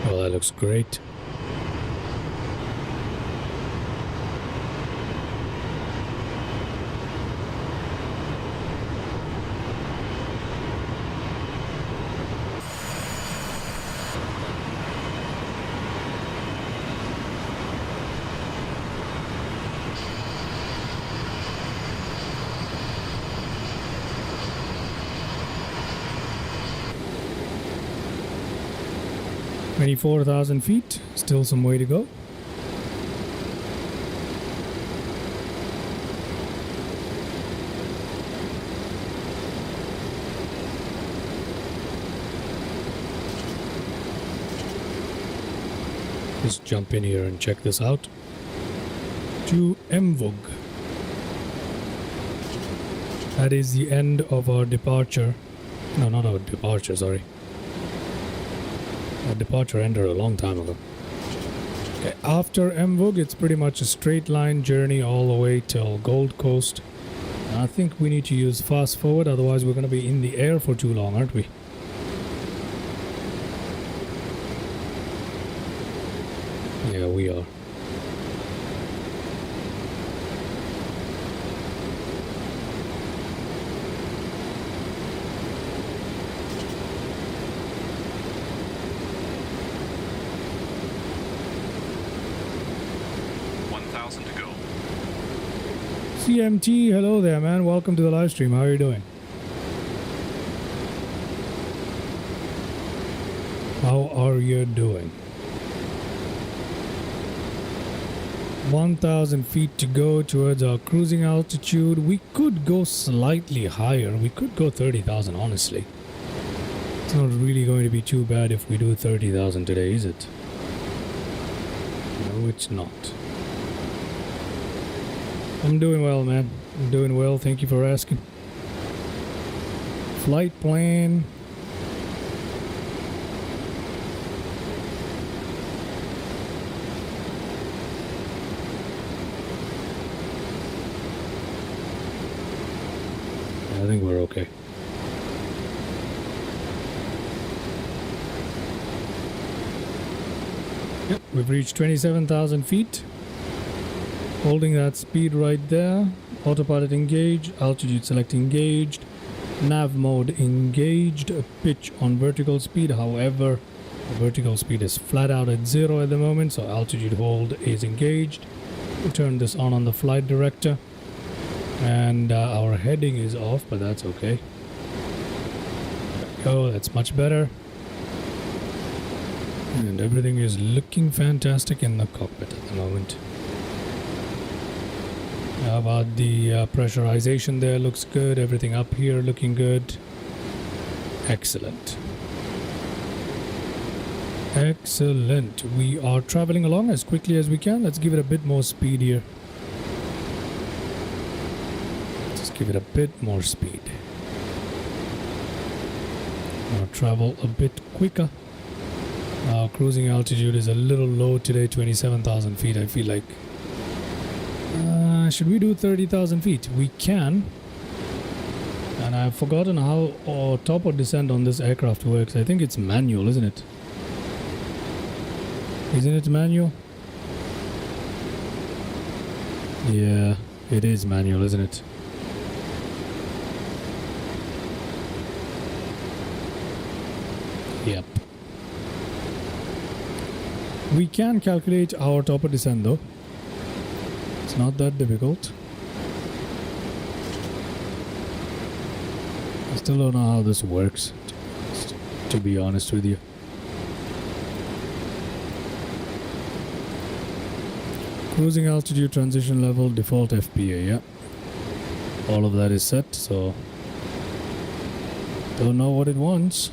Well, that looks great. $24,000 feet, still some way to go. Just jump in here and check this out. To MVOG. That is the end of our departure. No, not our departure, sorry. Our departure ended a long time ago. Okay, after MVOG, it's pretty much a straight line journey all the way till Gold Coast. And I think we need to use fast forward, otherwise we're going to be in the air for too long, aren't we? Yeah, we are. CMT, hello there, man. Welcome to the live stream. How are you doing? How are you doing? 1,000 feet to go towards our cruising altitude. We could go slightly higher. We could go 30,000, honestly. It's not really going to be too bad if we do 30,000 today, is it? No, it's not. I'm doing well, man. I'm doing well. Thank you for asking. Flight plan. I think we're okay. Yep, we've reached 27,000 feet. Holding that speed right there. Autopilot engaged, altitude select engaged, nav mode engaged, pitch on vertical speed. However, the vertical speed is flat out at 0 at the moment, so altitude hold is engaged. We'll turn this on the flight director. And our heading is off, but that's okay. There we go, that's much better. And everything is looking fantastic in the cockpit at the moment. How about the pressurization there? Looks good. Everything up here looking good. Excellent. Excellent. We are traveling along as quickly as we can. Let's give it a bit more speed here. Just give it a bit more speed. I'll travel a bit quicker. Our cruising altitude is a little low today, 27,000 feet. I feel like should we do 30,000 feet? We can. And I've forgotten how top or descent on this aircraft works. I think it's manual, isn't it? Isn't it manual? Yeah, it is manual, isn't it? Yep. We can calculate our top or descent though. Not that difficult. Still don't know how this works, to be honest with you. Cruising altitude, transition level, default FPA, yeah. All of that is set, so don't know what it wants.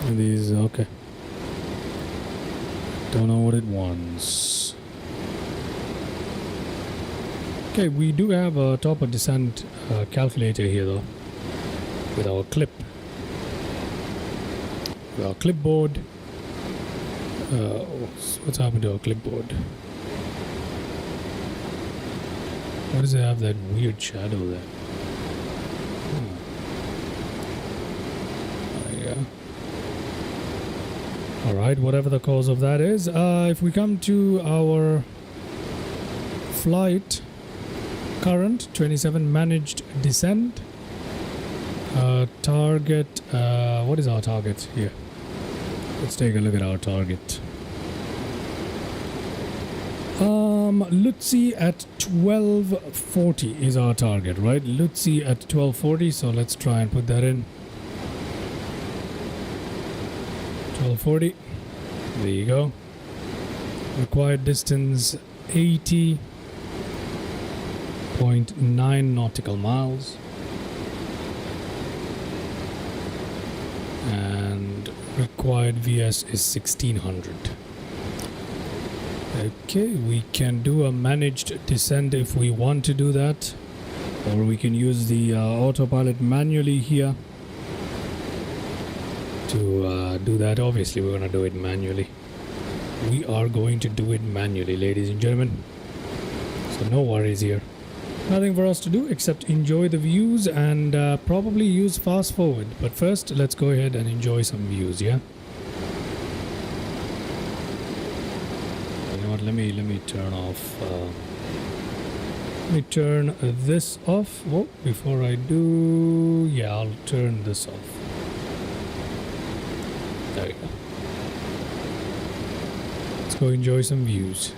These, okay. Don't know what it wants. Okay, we do have a top of descent calculator here though, with our clip. With our clipboard. What's happened to our clipboard? Why does it have that weird shadow there? Alright, whatever the cause of that is. If we come to our flight current, 27 managed descent. Target, what is our target here? Let's take a look at our target. Lutzi at 1240 is our target, right? Lutzi at 1240, so let's try and put that in. 1240. There you go. Required distance 80.9 nautical miles. And required VS is 1600. Okay, we can do a managed descent if we want to do that, or we can use the autopilot manually here to do that. Obviously we're gonna do it manually. We are going to do it manually, ladies and gentlemen, so no worries here. Nothing for us to do except enjoy the views and probably use fast forward, but first let's go ahead and enjoy some views. Yeah, you know what, let me turn off let me turn this off. Whoa, before I do, yeah, I'll turn this off. There we go. Let's go enjoy some views.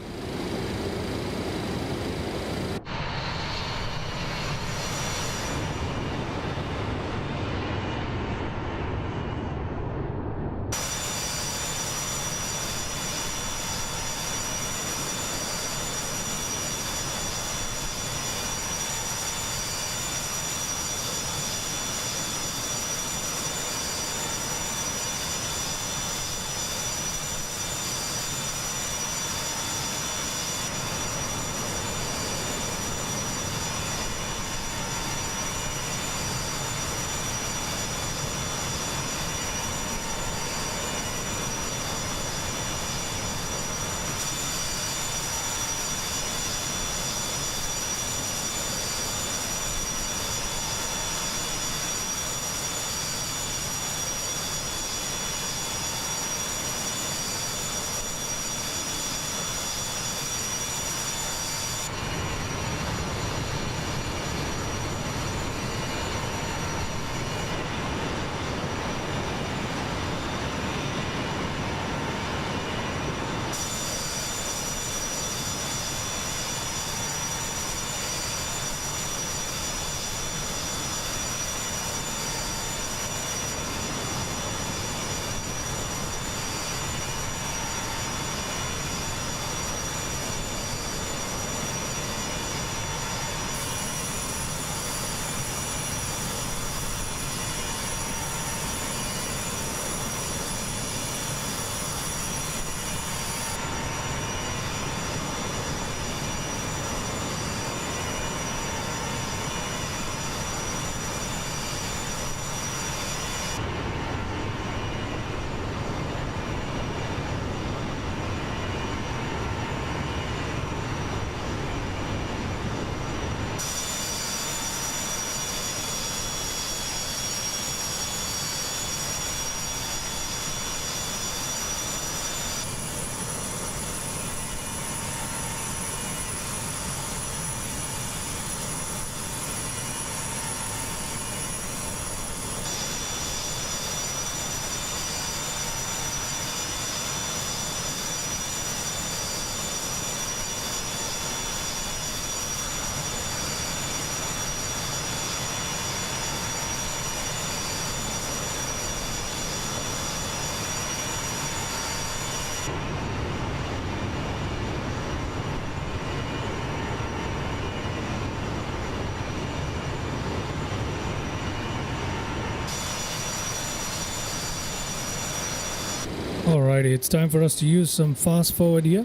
Alrighty, it's time for us to use some fast forward here.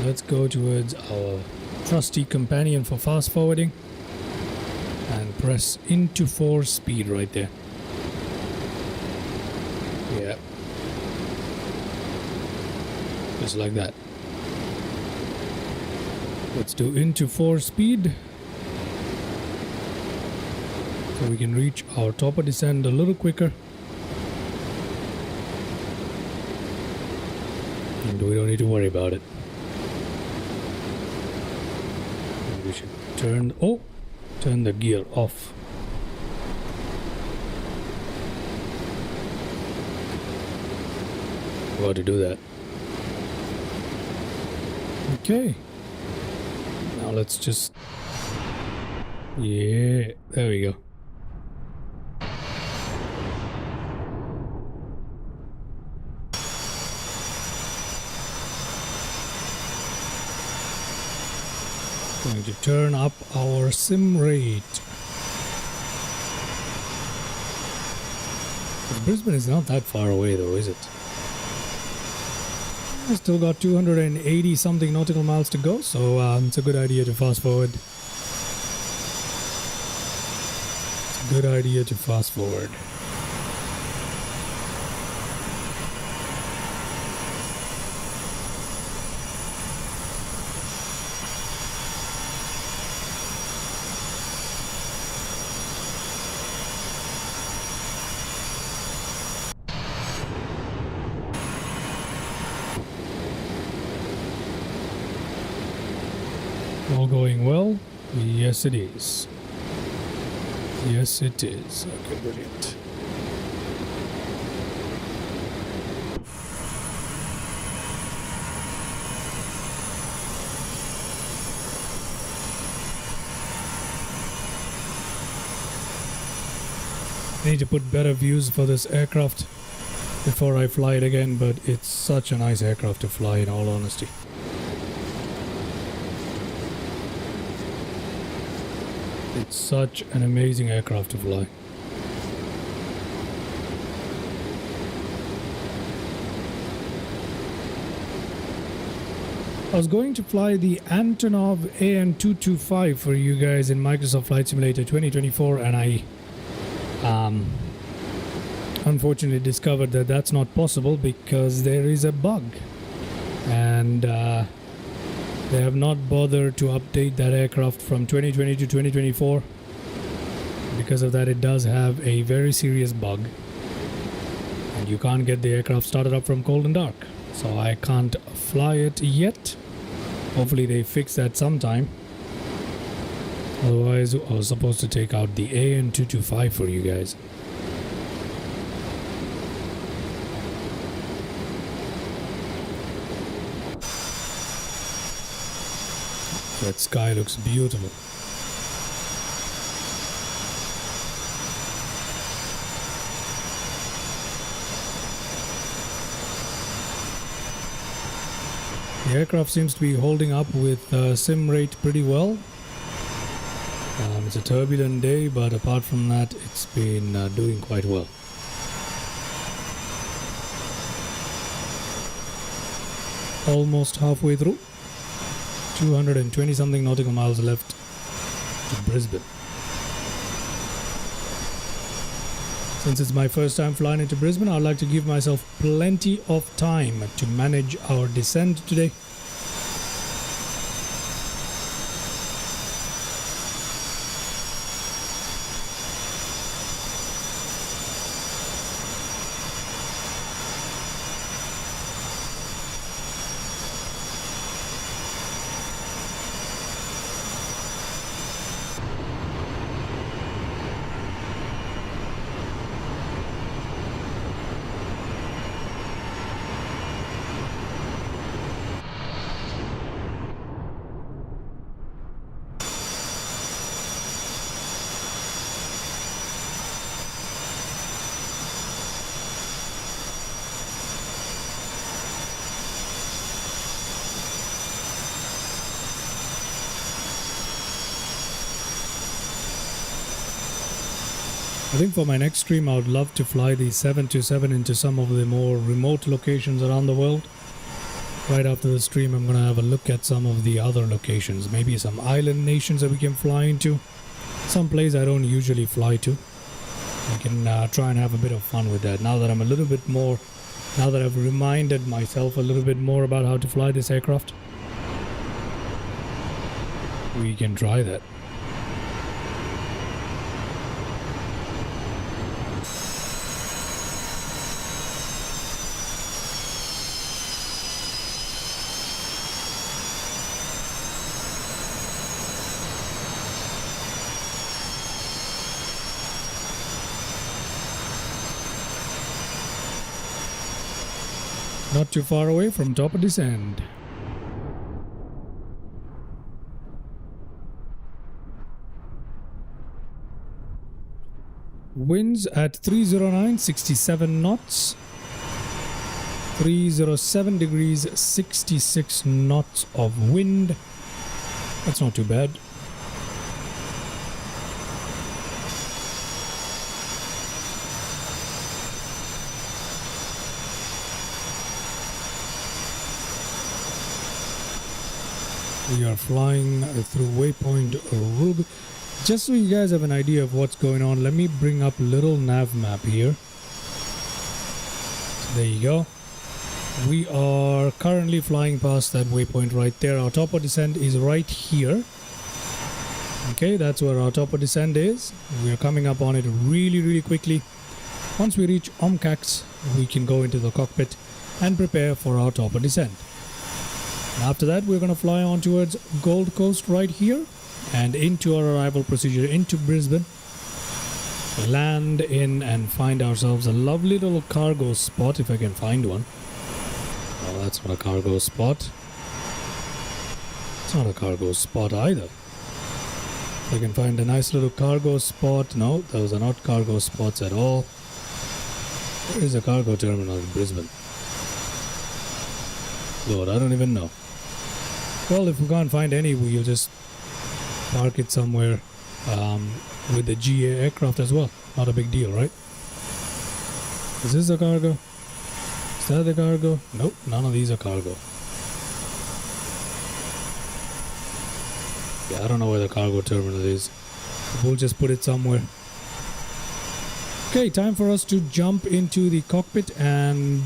Let's go towards our trusty companion for fast forwarding and press into 4 speed right there. Yeah. Just like that. Let's do into 4 speed so we can reach our top of descent a little quicker. And we don't need to worry about it. We should turn the gear off. Got to do that. Okay. Now let's just... Yeah, there we go. Going to turn up our sim rate. Brisbane is not that far away though, is it? I still got 280 something nautical miles to go, so it's a good idea to fast forward. It's a good idea to fast forward. All going well? Yes, it is. Yes, it is. Okay, brilliant. I need to put better views for this aircraft before I fly it again, but it's such a nice aircraft to fly in all honesty. It's such an amazing aircraft to fly. I was going to fly the Antonov AN225 for you guys in Microsoft Flight Simulator 2024, and I unfortunately discovered that that's not possible because there is a bug, and they have not bothered to update that aircraft from 2020 to 2024. Because of that, it does have a very serious bug, and you can't get the aircraft started up from cold and dark, so I can't fly it yet. Hopefully they fix that sometime. Otherwise, I was supposed to take out the AN225 for you guys. That sky looks beautiful. The aircraft seems to be holding up with sim rate pretty well. It's a turbulent day, but apart from that, it's been doing quite well. Almost halfway through. 220 something nautical miles left to Brisbane. Since it's my first time flying into Brisbane, I'd like to give myself plenty of time to manage our descent today. I think for my next stream, I would love to fly the 727 into some of the more remote locations around the world. Right after the stream, I'm going to have a look at some of the other locations. Maybe some island nations that we can fly into. Some place I don't usually fly to. I can try and have a bit of fun with that. Now that I'm a little bit more... Now that I've reminded myself a little bit more about how to fly this aircraft, we can try that. Not too far away from top of descent. Winds at 309, 67 knots. 307 degrees, 66 knots of wind. That's not too bad. We are flying through waypoint Rug. Just so you guys have an idea of what's going on, let me bring up little nav map here. So there you go. We are currently flying past that waypoint right there. Our top of descent is right here. Okay, that's where our top of descent is. We are coming up on it really quickly. Once we reach Omcax, we can go into the cockpit and prepare for our top of descent. After that, we're going to fly on towards Gold Coast right here and into our arrival procedure into Brisbane. Land in and find ourselves a lovely little cargo spot, if I can find one. Oh, that's not a cargo spot. It's not a cargo spot either. If I can find a nice little cargo spot. No, those are not cargo spots at all. Where is a cargo terminal in Brisbane? Lord, I don't even know. Well, if we can't find any, we'll just park it somewhere with the GA aircraft as well. Not a big deal, right? Is this a cargo? Is that the cargo? Nope, none of these are cargo. Yeah, I don't know where the cargo terminal is. We'll just put it somewhere. Okay, time for us to jump into the cockpit and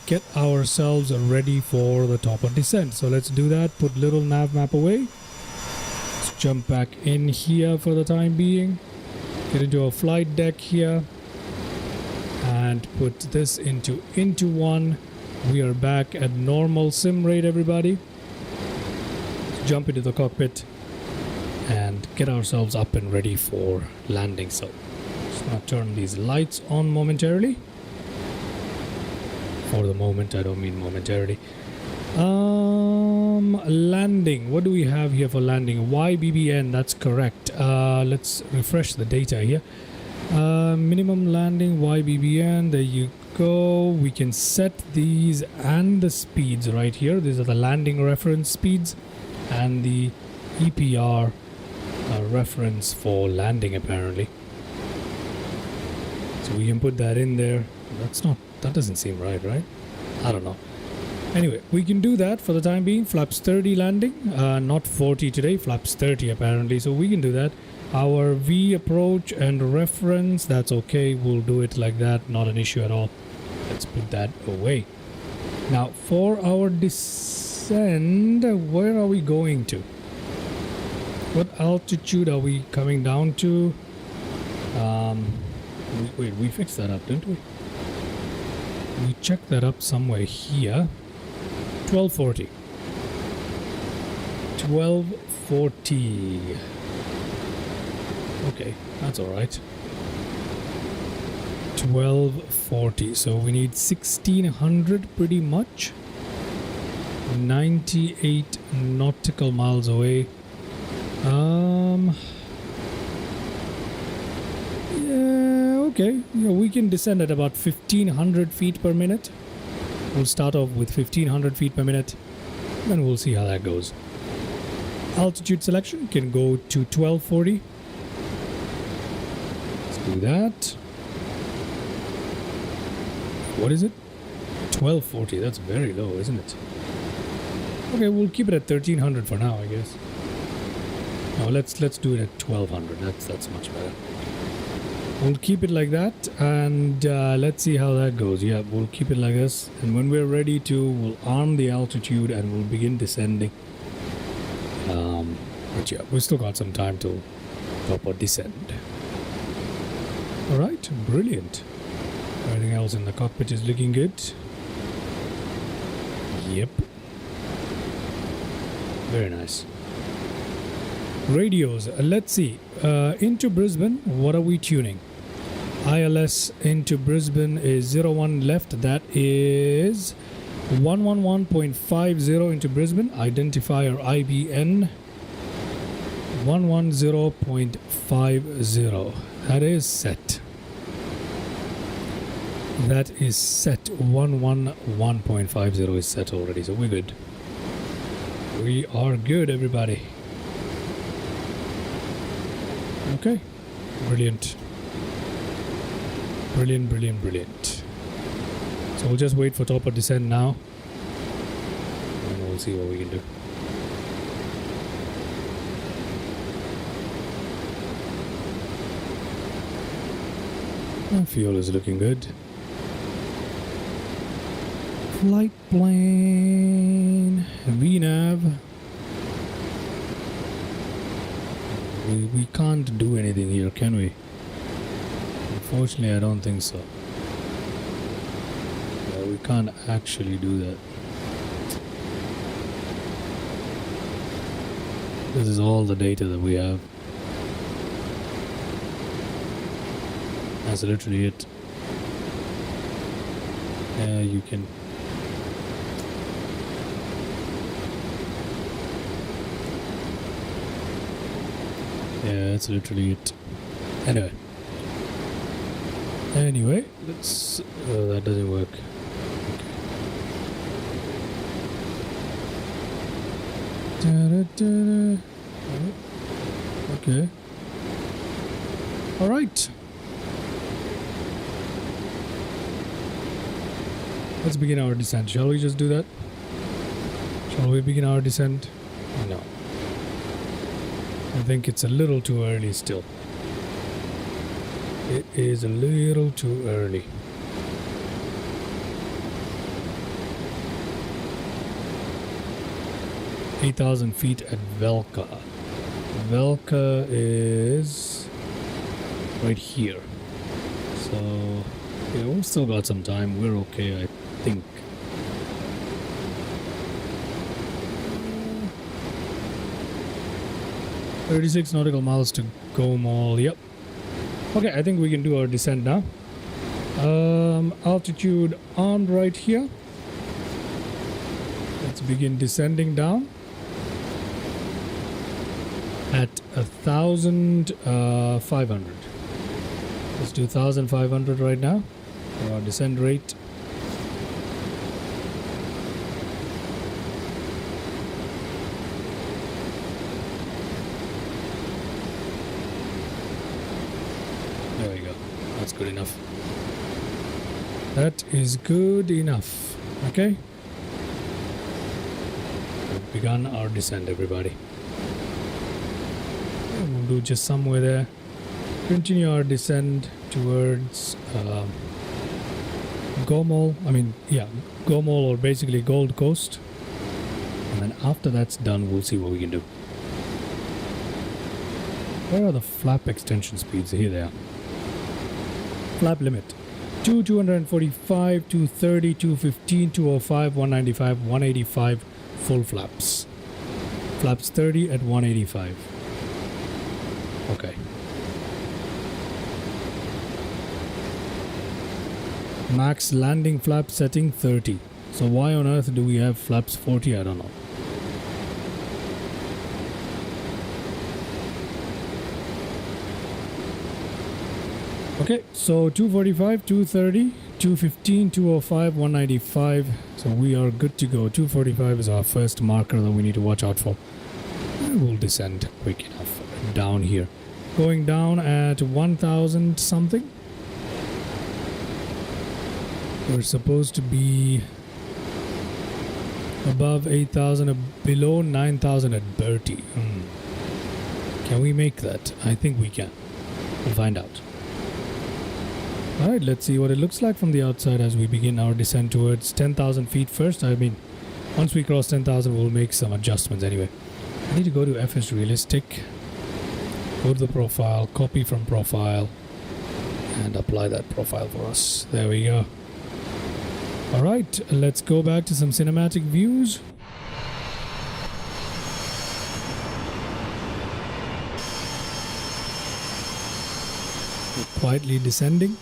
get ourselves ready for the top of descent. So let's do that. Put little nav map away. Let's jump back in here for the time being. Get into a flight deck here. And put this into one. We are back at normal sim rate, everybody. Let's jump into the cockpit and get ourselves up and ready for landing. So I'll turn these lights on momentarily. For the moment, I don't mean momentarily. Landing. What do we have here for landing? YBBN, that's correct. Let's refresh the data here. Minimum landing, YBBN, there you go. We can set these and the speeds right here. These are the landing reference speeds and the EPR reference for landing, apparently. So we can put that in there. That doesn't seem right? I don't know. Anyway, we can do that for the time being. Flaps 30 landing, not 40 today, flaps 30 apparently, so we can do that. Our V approach and reference, that's okay, we'll do it like that, not an issue at all. Let's put that away. Now for our descent, where are we going to? What altitude are we coming down to? Wait, we fixed that up, didn't we? We checked that up somewhere here. 1240. 1240. Okay, that's alright. 1240. So we need 1600 pretty much. 98 nautical miles away. Okay, yeah, we can descend at about 1500 feet per minute. We'll start off with 1500 feet per minute, then we'll see how that goes. Altitude selection can go to 1240. Let's Do that. What is it? 1240. That's very low, isn't it? Okay, we'll keep it at 1300 for now, I guess. No, let's do it at 1200. That's much better. We'll keep it like that, and let's see how that goes. Yeah, we'll keep it like this, and when we're ready to, we'll arm the altitude and we'll begin descending. But yeah, we still got some time to top or descend. All right, brilliant. Everything else in the cockpit is looking good. Yep. Very nice. Radios, let's see. Into Brisbane, what are we tuning? ILS into Brisbane is 01 left. That is 111.50 into Brisbane. Identifier IBN 110.50. That is set. That is set. 111.50 is set already, so we're good. We are good, everybody. Okay, brilliant. Brilliant. So we'll just wait for top or descent now, and we'll see what we can do. Fuel is looking good. Flight plane, VNAV. We can't do anything here, can we? Unfortunately, I don't think so. Yeah, we can't actually do that. This is all the data that we have. That's literally it. Yeah, you can. Yeah, that's literally it. Anyway, let's. That doesn't work. Okay. All right. Let's begin our descent. Shall we just do that? Shall we begin our descent? No. I think it's a little too early still. It is a little too early. $8,000 feet at Velka. Velka is right here. So yeah, we've still got some time. We're okay, I think. $36 nautical miles to go mall. Yep. Okay, I think we can do our descent now. Altitude armed right here. Let's begin descending down at 1,500. Let's do 1,500 right now for our descent rate. There we go. That's good enough. That is good enough. Okay. We've begun our descent, everybody. And we'll do just somewhere there. Continue our descent towards Gomol. Gomol, or basically Gold Coast. And then after that's done, we'll see what we can do. Where are the flap extension speeds? Here they are. Flap limit. 245, 230, 215, 205, 195, 185 full flaps. Flaps 30 at 185. Okay. Max landing flap setting 30. So why on earth do we have flaps 40? I don't know. Okay, so 245, 230, 215, 205, 195. So we are good to go. 245 is our first marker that we need to watch out for. And we'll descend quick enough down here. going down at 1,000 something. We're supposed to be above 8,000, below 9,000 at Bertie. Can we make that? I think we can. We'll find out. Alright, let's see what it looks like from the outside as we begin our descent towards 10,000 feet first. I mean, once we cross 10,000, we'll make some adjustments anyway. I need to go to FS Realistic, go to the profile, copy from profile, and apply that profile for us. There we go. Alright, let's go back to some cinematic views. We're quietly descending.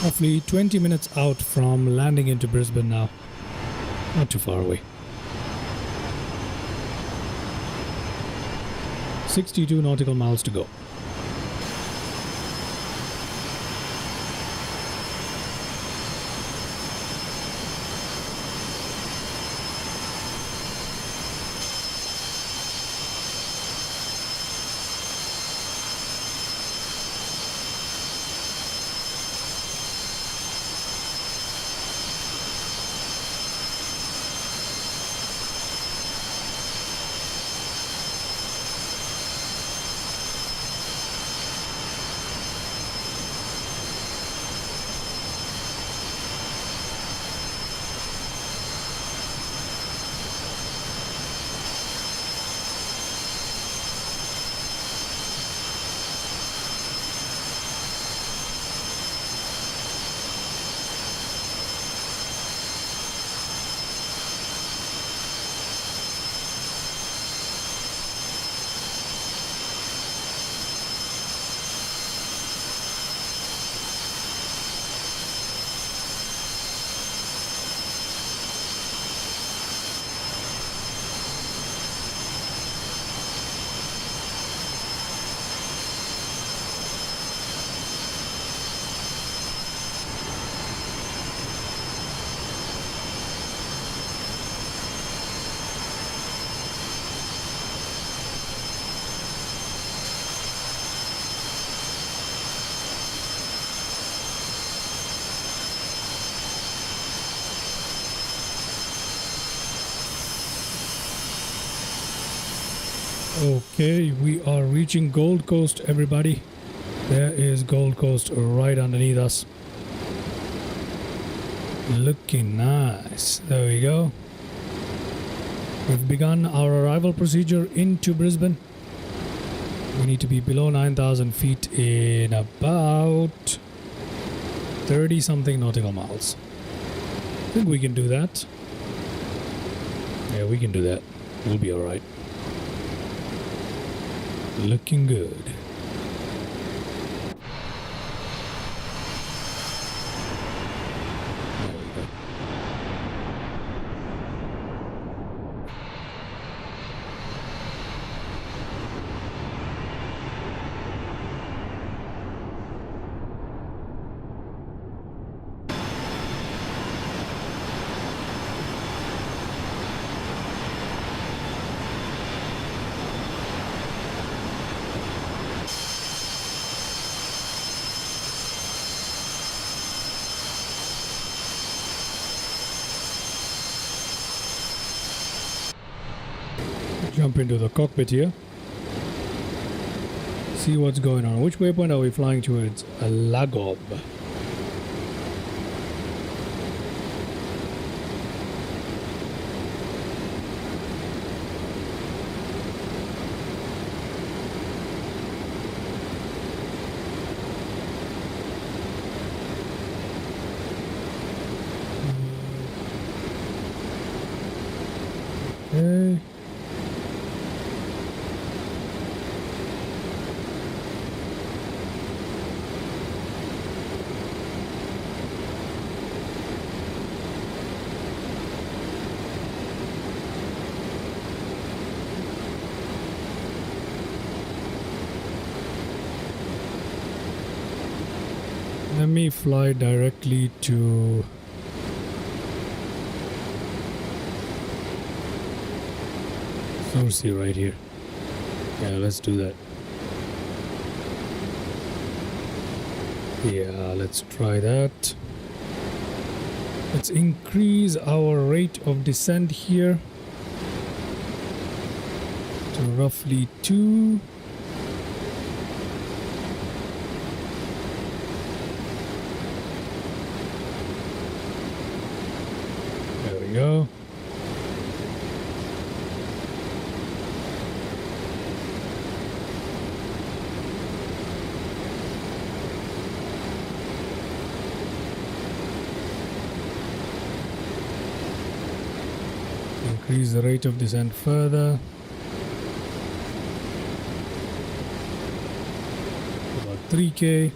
Roughly 20 minutes out from landing into Brisbane now. Not too far away. 62 nautical miles to go. Okay, we are reaching Gold Coast, everybody. There is Gold Coast right underneath us. Looking nice. There we go. We've begun our arrival procedure into Brisbane. We need to be below 9,000 feet in about 30 something nautical miles. I think we can do that. Yeah, we can do that. We'll be alright. Looking good. There we go. Jump into the cockpit here. See what's going on. Which waypoint are we flying towards? Lagob. Okay. Let me fly directly to Sourcey right here. Yeah, let's do that. Yeah, let's try that. Let's increase our rate of descent here to roughly 2. There we go. Increase the rate of descent further. About 3K.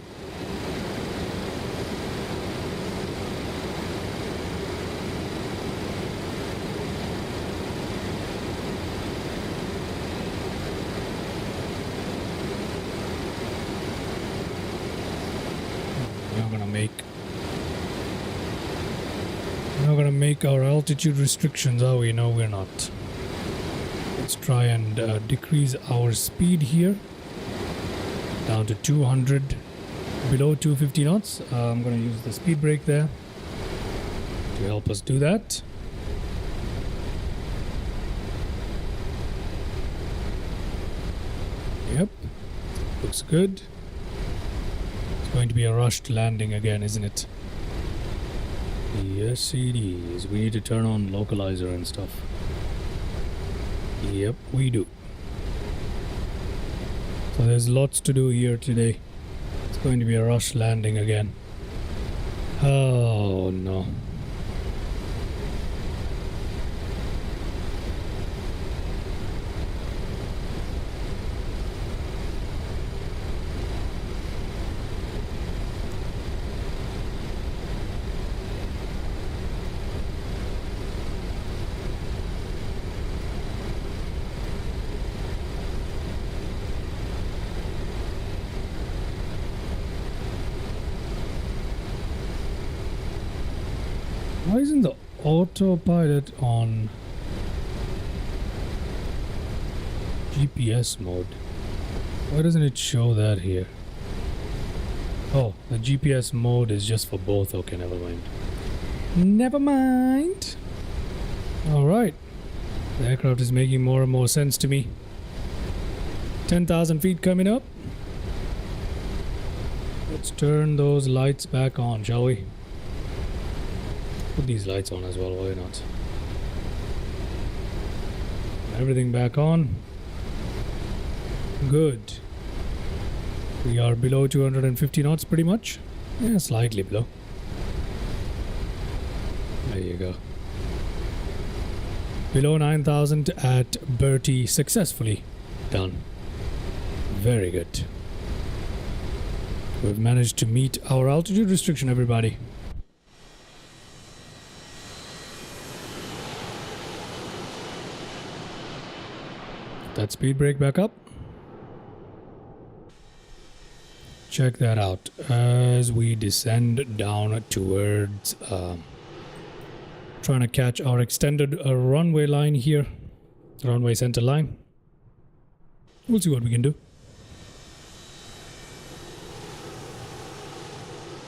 We're not gonna make our altitude restrictions, are we? No, we're not. Let's try and decrease our speed here down to 200, below 250 knots. I'm gonna use the speed brake there to help us do that. Yep, looks good. It's going to be a rushed landing again, isn't it? Yes, it is. We need to turn on localizer and stuff. Yep, we do. So there's lots to do here today. It's going to be a rush landing again. Oh no. Why isn't the autopilot on GPS mode? Why doesn't it show that here? Oh, the GPS mode is just for both. Okay, never mind. Never mind. Alright. The aircraft is making more and more sense to me. 10,000 feet coming up. Let's turn those lights back on, shall we? Put these lights on as well, why not? Everything back on. Good. We are below 250 knots pretty much. Yeah, slightly below. There you go. Below 9,000 at Bertie successfully done. Very good. We've managed to meet our altitude restriction, everybody. That speed brake back up. Check that out as we descend down towards trying to catch our extended runway line here, runway center line. We'll see what we can do.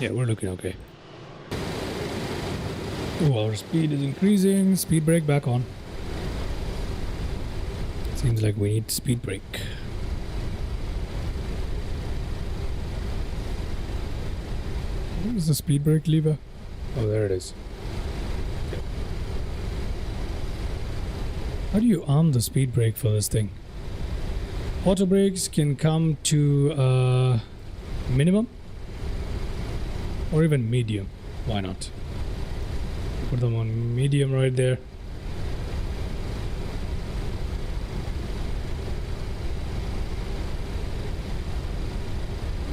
Yeah, we're looking okay. Oh, our speed is increasing. Speed brake back on. Seems like we need speed brake. Where is the speed brake lever? Oh, there it is. How do you arm the speed brake for this thing? Auto brakes can come to minimum or even medium. Why not? Put them on medium right there.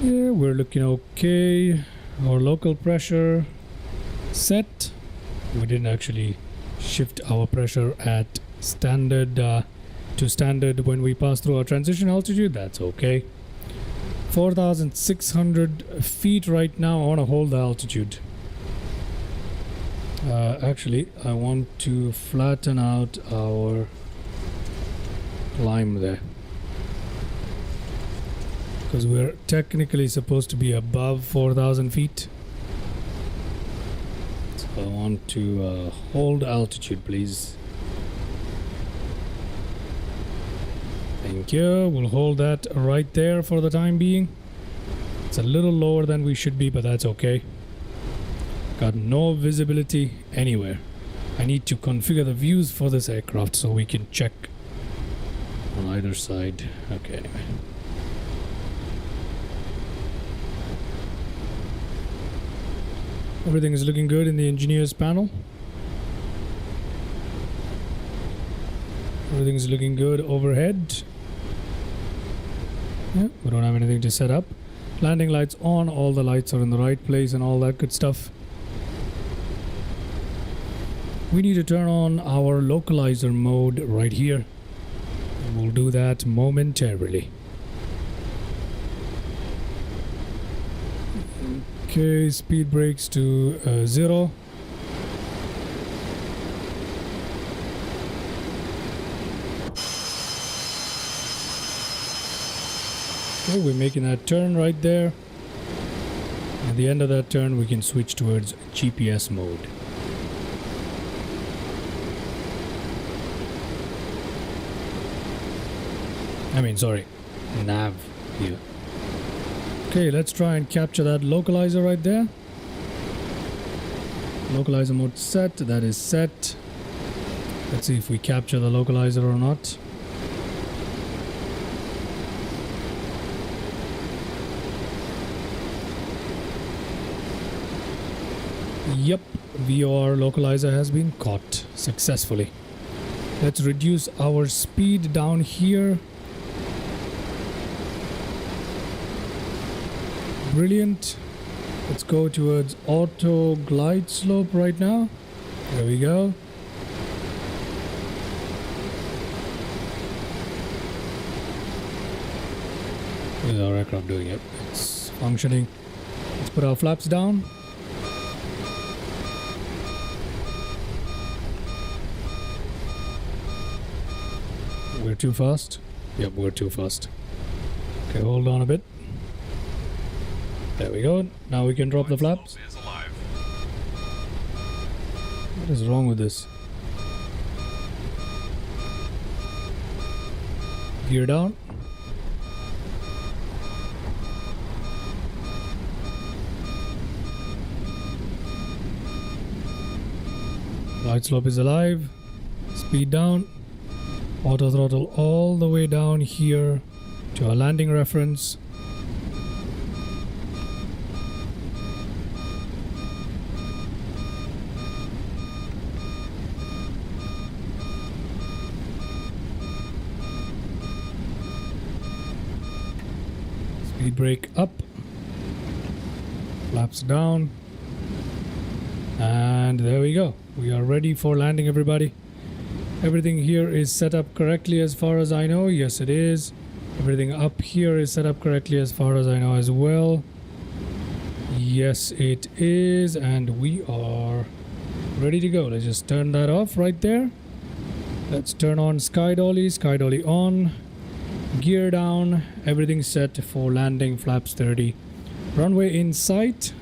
Yeah, we're looking okay. Our local pressure set. We didn't actually shift our pressure at standard to standard when we pass through our transition altitude. That's okay. 4,600 feet right now. I want to hold the altitude. Actually, I want to flatten out our climb there, because we're technically supposed to be above 4,000 feet. So I want to hold altitude, please. Thank you. We'll hold that right there for the time being. It's a little lower than we should be, but that's okay. Got no visibility anywhere. I need to configure the views for this aircraft so we can check on either side. Okay, anyway. Everything is looking good in the engineer's panel. Everything is looking good overhead. Yeah, we don't have anything to set up. Landing lights on, all the lights are in the right place and all that good stuff. We need to turn on our localizer mode right here. And we'll do that momentarily. Okay, speed brakes to 0. Okay, we're making that turn right there. At the end of that turn, we can switch towards GPS mode. Nav here. Okay, let's try and capture that localizer right there. Localizer mode set, that is set. Let's see if we capture the localizer or not. Yep, VOR localizer has been caught successfully. Let's reduce our speed down here. Brilliant. Let's go towards auto glide slope right now. There we go. What is our aircraft doing? Yep, it's functioning. Let's put our flaps down. We're too fast. Yep, we're too fast. Okay, hold on a bit. There we go. Now we can drop the flaps. What is wrong with this? Gear down. Glide slope is alive. Speed down. Auto throttle all the way down here to our landing reference. Speed brake up. Flaps down. And there we go. We are ready for landing, everybody. Everything here is set up correctly as far as I know. Yes, it is. Everything up here is set up correctly as far as I know as well. Yes, it is. And we are ready to go. Let's just turn that off right there. Let's turn on sky dolly. Sky dolly on. Gear down. Everything set for landing. Flaps 30. Runway in sight.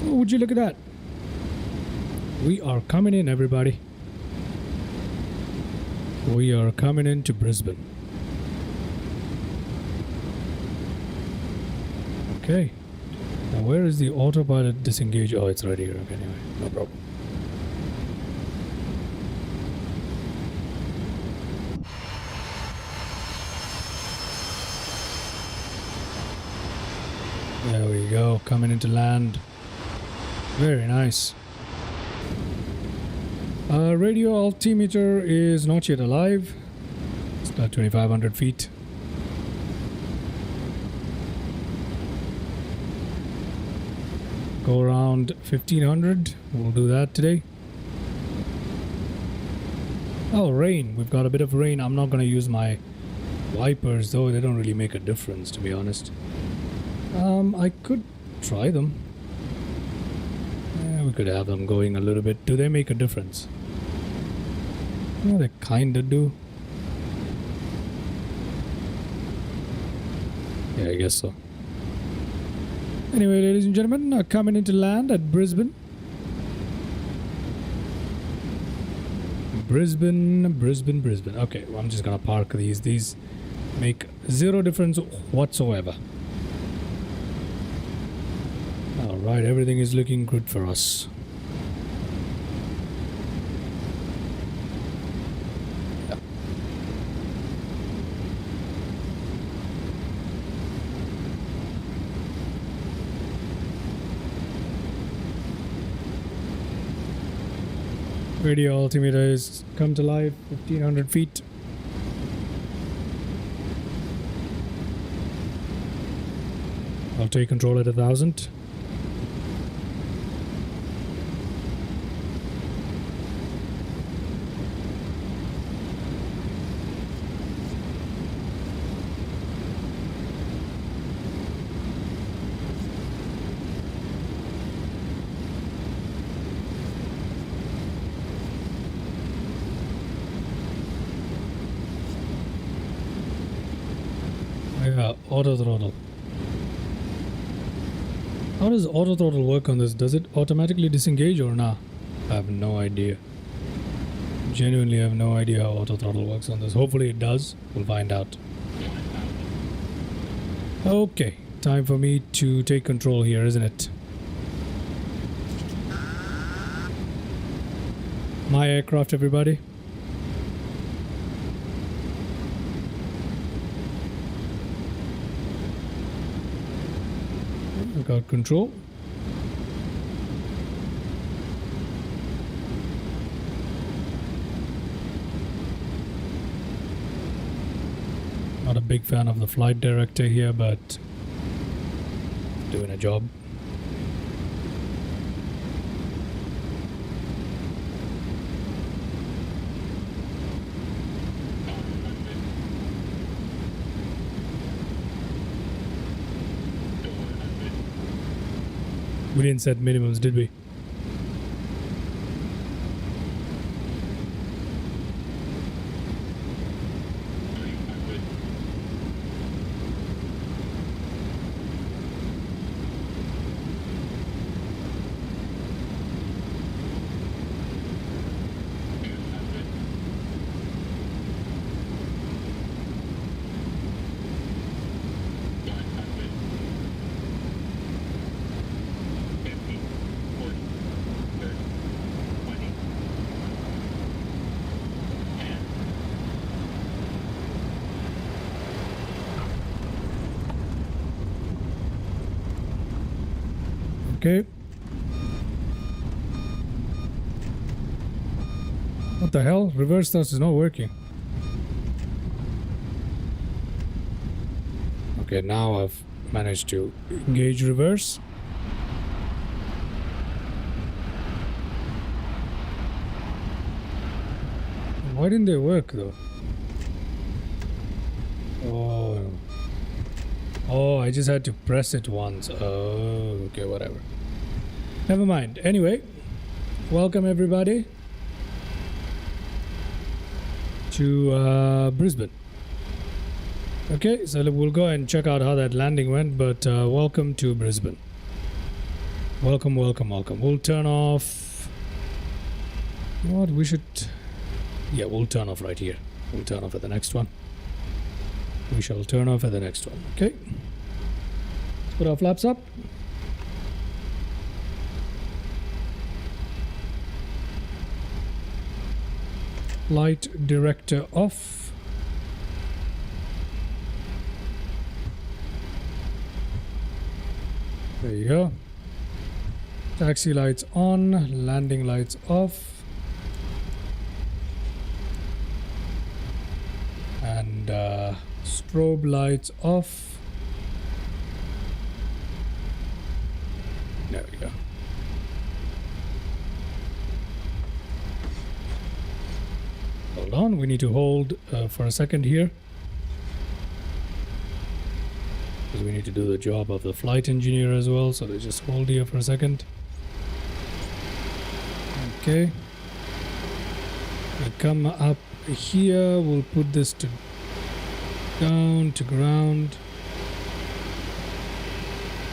Oh, would you look at that? We are coming in, everybody. We are coming into Brisbane. Okay. Now where is the autopilot disengage? Oh, it's right here. Okay, anyway, no problem. There we go. Coming into land. Very nice. Radio altimeter is not yet alive. It's not 2,500 feet. Go around 1500. We'll do that today. Oh, rain. We've got a bit of rain. I'm not going to use my wipers though. They don't really make a difference, to be honest. I could try them. Yeah, we could have them going a little bit. Do they make a difference? Yeah, they kind of do. Yeah, I guess so. Anyway, ladies and gentlemen, coming into land at Brisbane. Brisbane. Okay, well, I'm just gonna park these. These make zero difference whatsoever. Alright, everything is looking good for us. Yeah. Radio altimeter is come to life, 1500 feet. I'll take control at 1000. Yeah, auto throttle. How does auto throttle work on this? Does it automatically disengage or not? I have no idea. Genuinely have no idea how auto throttle works on this. Hopefully it does. We'll find out. Okay, time for me to take control here, isn't it? My aircraft, everybody. We got control. Not a big fan of the flight director here, but doing a job. We didn't set minimums, did we? Okay. What the hell? Reverse thrust is not working. Okay, now I've managed to engage reverse. Why didn't they work though? Oh, I just had to press it once. Oh, okay, whatever. Never mind. Anyway, welcome everybody to Brisbane. Okay, so we'll go and check out how that landing went, but welcome to Brisbane. Welcome. We'll turn off... You know what, we should... Yeah, we'll turn off right here. We'll turn off at the next one. We shall turn off at the next one. Okay. Let's put our flaps up. Light director off. There you go. Taxi lights on, landing lights off. And strobe lights off. There we go. Hold on, we need to hold for a second here. Because we need to do the job of the flight engineer as well, so they just hold here for a second. Okay. We come up here, we'll put this to down to ground.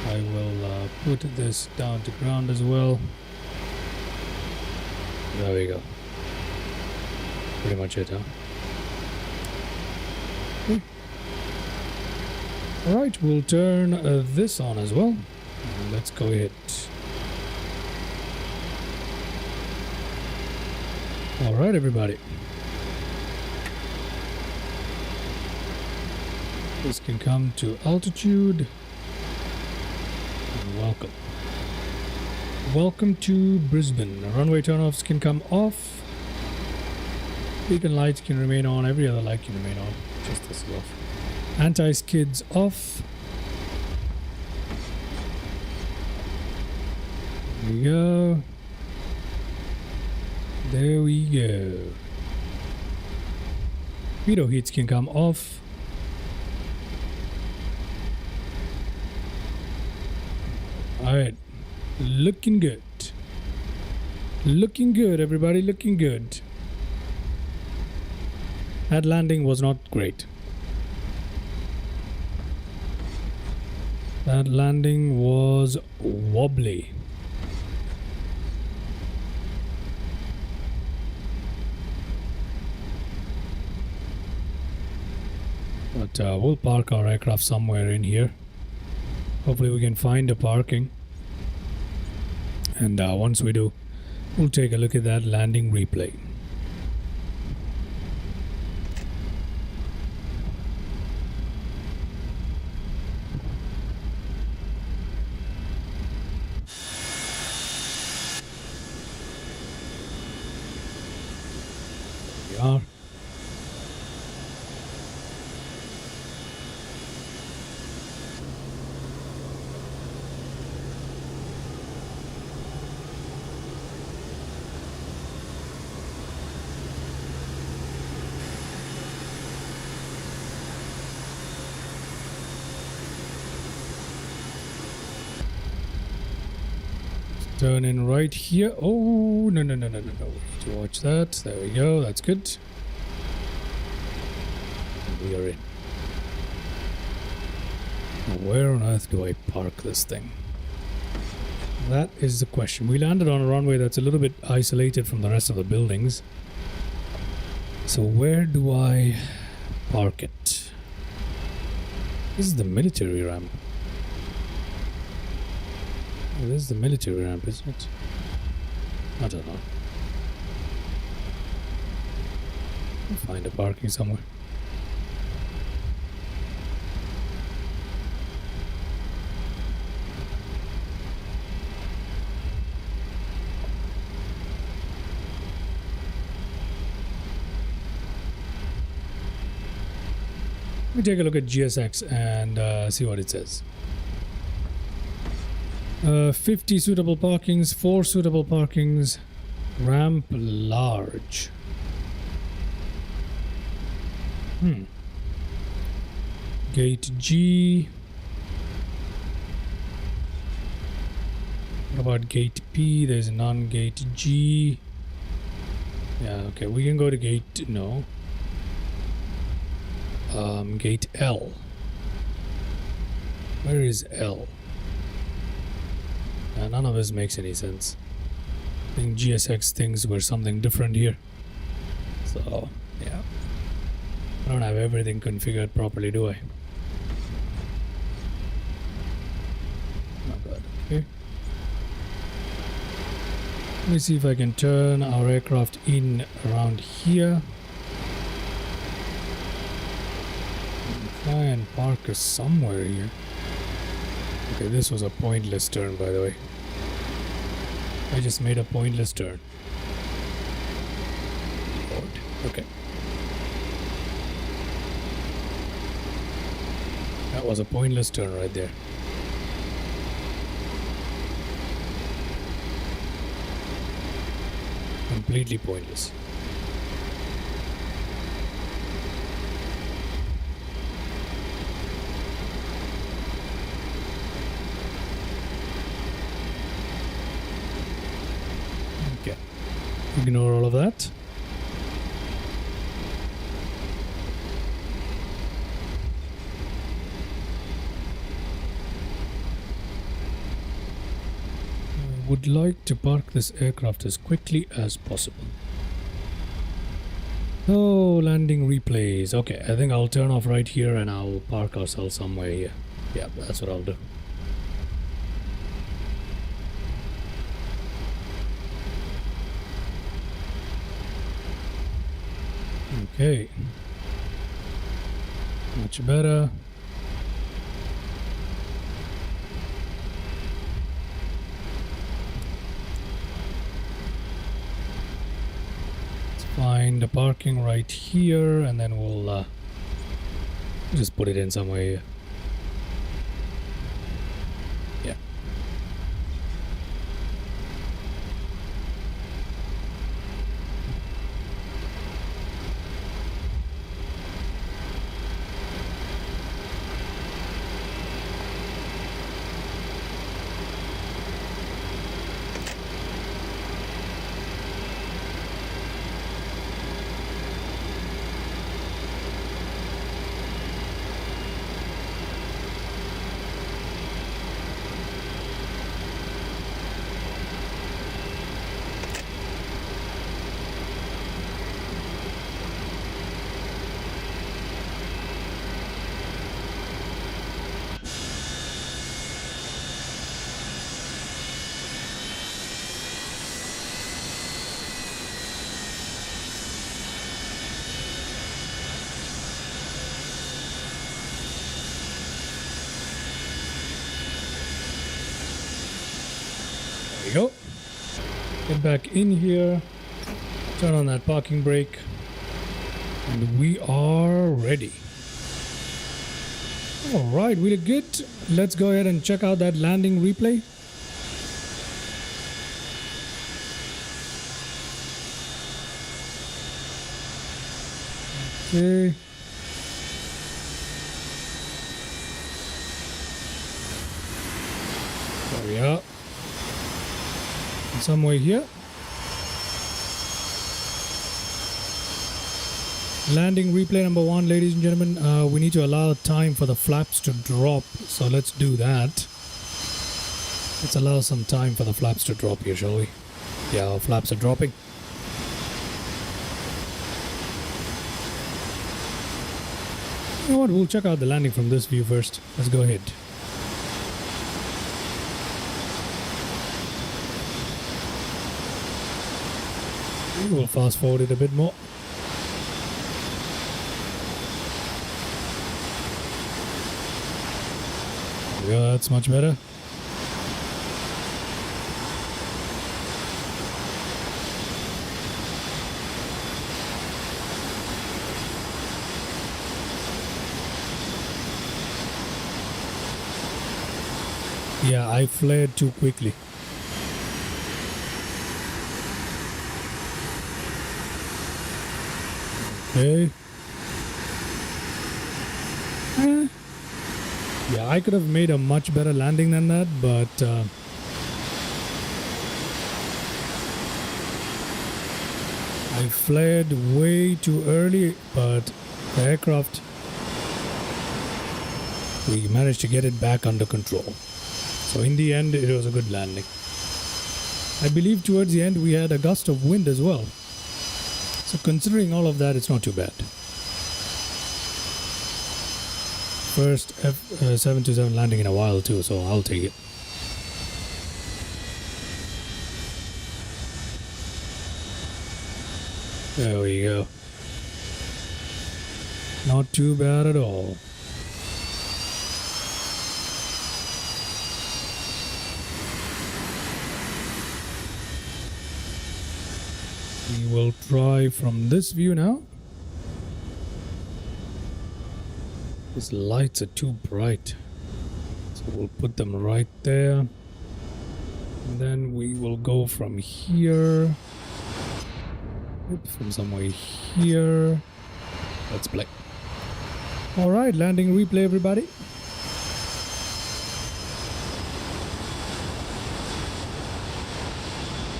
I will put this down to ground as well. There we go. Pretty much it, huh? Okay. Alright, we'll turn this on as well. And let's go ahead. Alright, everybody. This can come to altitude. And welcome. Welcome to Brisbane. Runway turnoffs can come off. Beacon lights can remain on. Every other light can remain on. Just this is off. Anti-skids off. There we go. There we go. Pitot heats can come off. Alright. Looking good. Looking good, everybody. Looking good. That landing was not great. That landing was wobbly. But we'll park our aircraft somewhere in here. Hopefully we can find a parking. And once we do, we'll take a look at that landing replay. Are. Turn in right here. Oh, no. We need to watch that. There we go. That's good. And we are in. Now, where on earth do I park this thing? That is the question. We landed on a runway that's a little bit isolated from the rest of the buildings. So where do I park it? This is the military ramp. Oh, this is the military ramp, isn't it? I don't know. I'll find a parking somewhere. Let me take a look at GSX and see what it says. 50 suitable parkings, 4 suitable parkings, ramp large. Gate G. What about gate P? There's none. Gate G. Yeah, okay, we can go to gate, no. Gate L. Where is L? None of this makes any sense. I think GSX things were something different here. So, yeah. I don't have everything configured properly, do I? Not bad. Okay. Let me see if I can turn our aircraft in around here. Try and park us somewhere here. Okay, this was a pointless turn, by the way. I just made a pointless turn. Lord. Okay. That was a pointless turn right there. completely pointless. Okay, ignore all of that. Would like to park this aircraft as quickly as possible. Oh, landing replays. Okay, I think I'll turn off right here and I'll park ourselves somewhere here. Yeah, that's what I'll do. Okay. Much better. Find the parking right here and then we'll just put it in somewhere here. Yeah. There we go. Get back in here. Turn on that parking brake. And we are ready. Alright, we did good. Let's go ahead and check out that landing replay. Okay. There we are. Somewhere here. Landing replay number 1, ladies and gentlemen. We need to allow time for the flaps to drop. So let's do that. Let's allow some time for the flaps to drop here, shall we? Yeah, our flaps are dropping. You know what? We'll check out the landing from this view first. Let's go ahead. We'll fast forward it a bit more. Yeah, that's much better. Yeah, I flared too quickly. Okay. Yeah, I could have made a much better landing than that, but I flared way too early, but the aircraft, we managed to get it back under control. So in the end, it was a good landing. I believe towards the end we had a gust of wind as well. So considering all of that, it's not too bad. First F727 landing in a while too, so I'll take it. There we go. Not too bad at all. We will try from this view now. These lights are too bright, so we'll put them right there. And then we will go from here. from somewhere here. Let's play. All right, landing replay, everybody.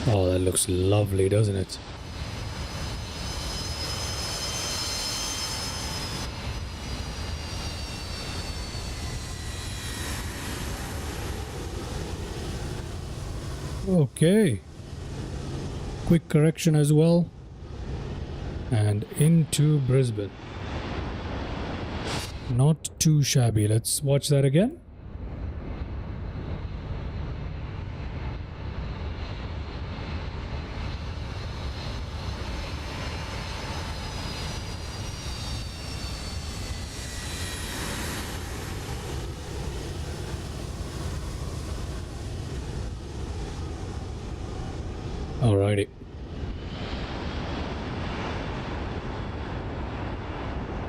Oh, that looks lovely, doesn't it? Okay. Quick correction as well. And into Brisbane. Not too shabby. Let's watch that again. Alrighty.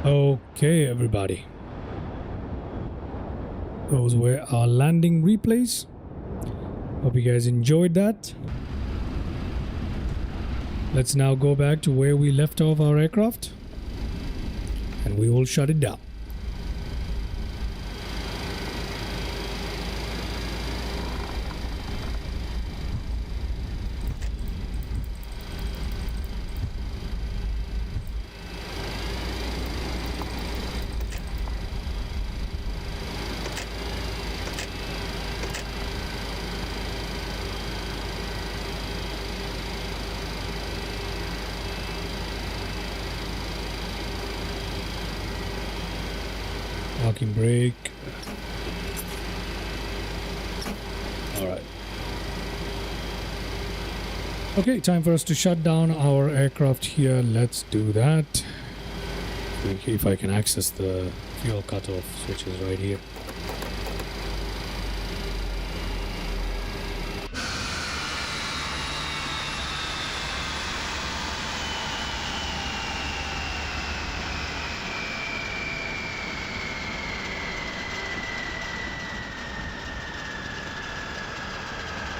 Okay, everybody. Those were our landing replays. Hope you guys enjoyed that. Let's now go back to where we left off our aircraft, and we will shut it down. Parking brake. Alright. Okay, time for us to shut down our aircraft here. Let's do that. If I can access the fuel cutoff switches right here.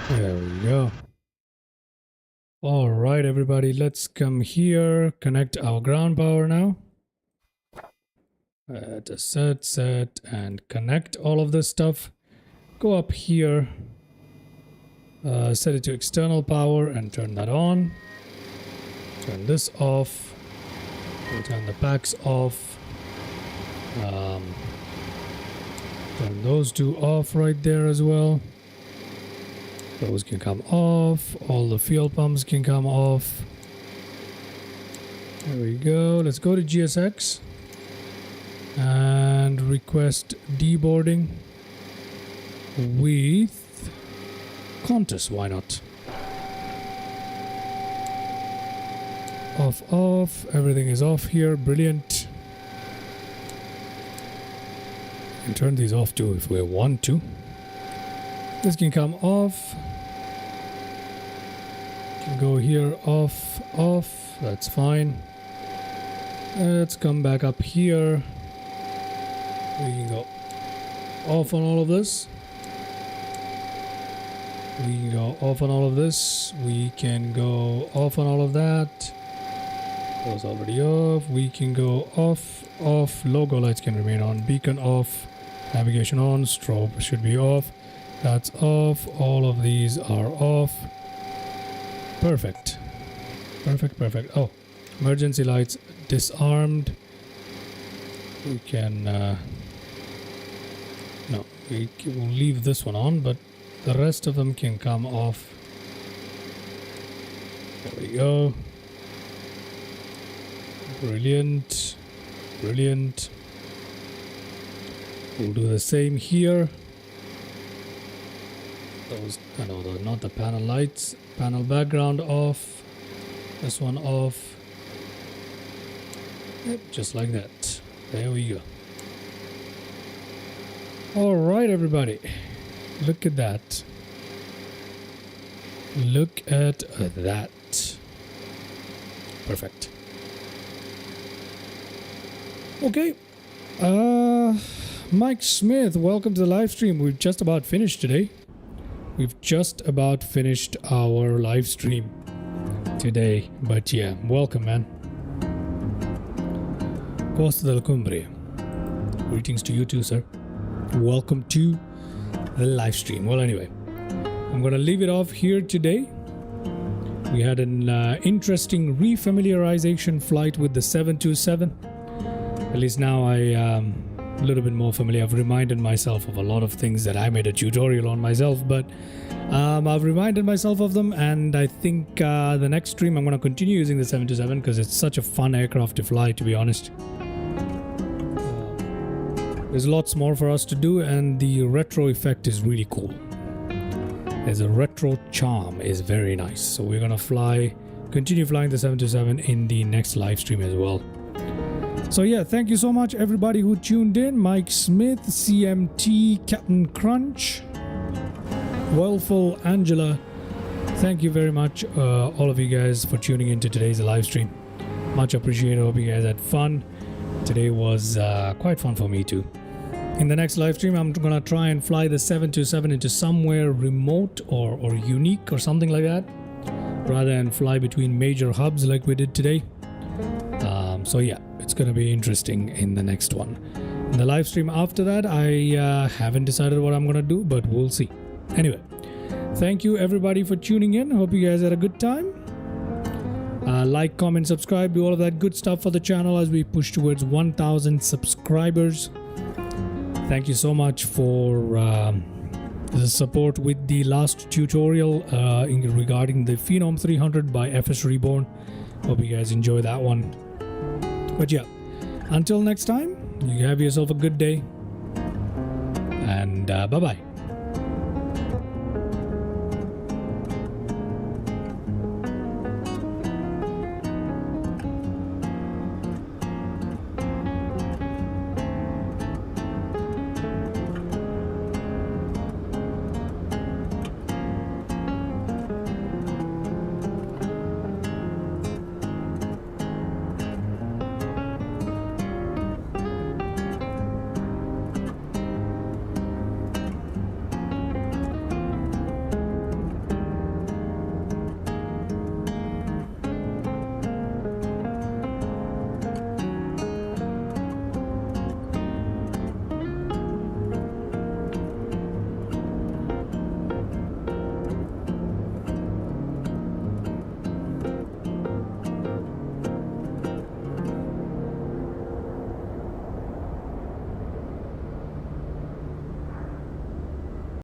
There we go. All right, everybody, let's come here, connect our ground power now. To set, and connect all of this stuff. Go up here, set it to external power and turn that on. Turn this off. We'll turn the packs off. Turn those two off right there as well. Those can come off. All the fuel pumps can come off. There we go. Let's go to GSX and request deboarding with Qantas. Why not? Off. Everything is off here. Brilliant. We can turn these off too if we want to. This can come off. Can go here, off. That's fine. Let's come back up here. We can go off on all of this. We can go off on all of this. We can go off on all of that. Those already off. We can go off. Logo lights can remain on. Beacon off. Navigation on. Strobe should be off. That's off. All of these are off. Perfect. Oh, emergency lights disarmed. We can no, we will leave this one on, but the rest of them can come off. There we go. Brilliant. We'll do the same here. Those, no, not the panel lights. Panel background off. This one off. Yep, just like that. There we go. All right, everybody. Look at that. Look at that. Perfect. Okay. Mike Smith, welcome to the live stream. We've just about finished today. We've just about finished our live stream. today, but yeah, welcome, man. Costa del Cumbria. Greetings to you too, sir. Welcome to the live stream. Well, anyway, I'm gonna leave it off here today. We had an interesting refamiliarization flight with the 727. At least now I am a little bit more familiar. I've reminded myself of a lot of things that I made a tutorial on myself, but I've reminded myself of them, and I think the next stream I'm going to continue using the 727 because it's such a fun aircraft to fly, to be honest. There's lots more for us to do, and the retro effect is really cool. There's a retro charm, is very nice. So we're going to continue flying the 727 in the next live stream as well. So yeah, thank you so much everybody who tuned in. Mike Smith, CMT, Captain Crunch, Wellful, Angela. Thank you very much, all of you guys, for tuning into today's live stream. Much appreciated. Hope you guys had fun. Today was quite fun for me too. In the next live stream, I'm gonna try and fly the 727 into somewhere remote or unique or something like that, rather than fly between major hubs like we did today. So yeah, it's gonna be interesting in the next one. In the live stream after that, I haven't decided what I'm gonna do, but we'll see. Anyway, thank you everybody for tuning in. Hope you guys had a good time. Like, comment, subscribe, do all of that good stuff for the channel as we push towards 1,000 subscribers. Thank you so much for the support with the last tutorial regarding the Phenom 300 by FS Reborn. Hope you guys enjoy that one. But yeah, until next time, you have yourself a good day, and bye-bye.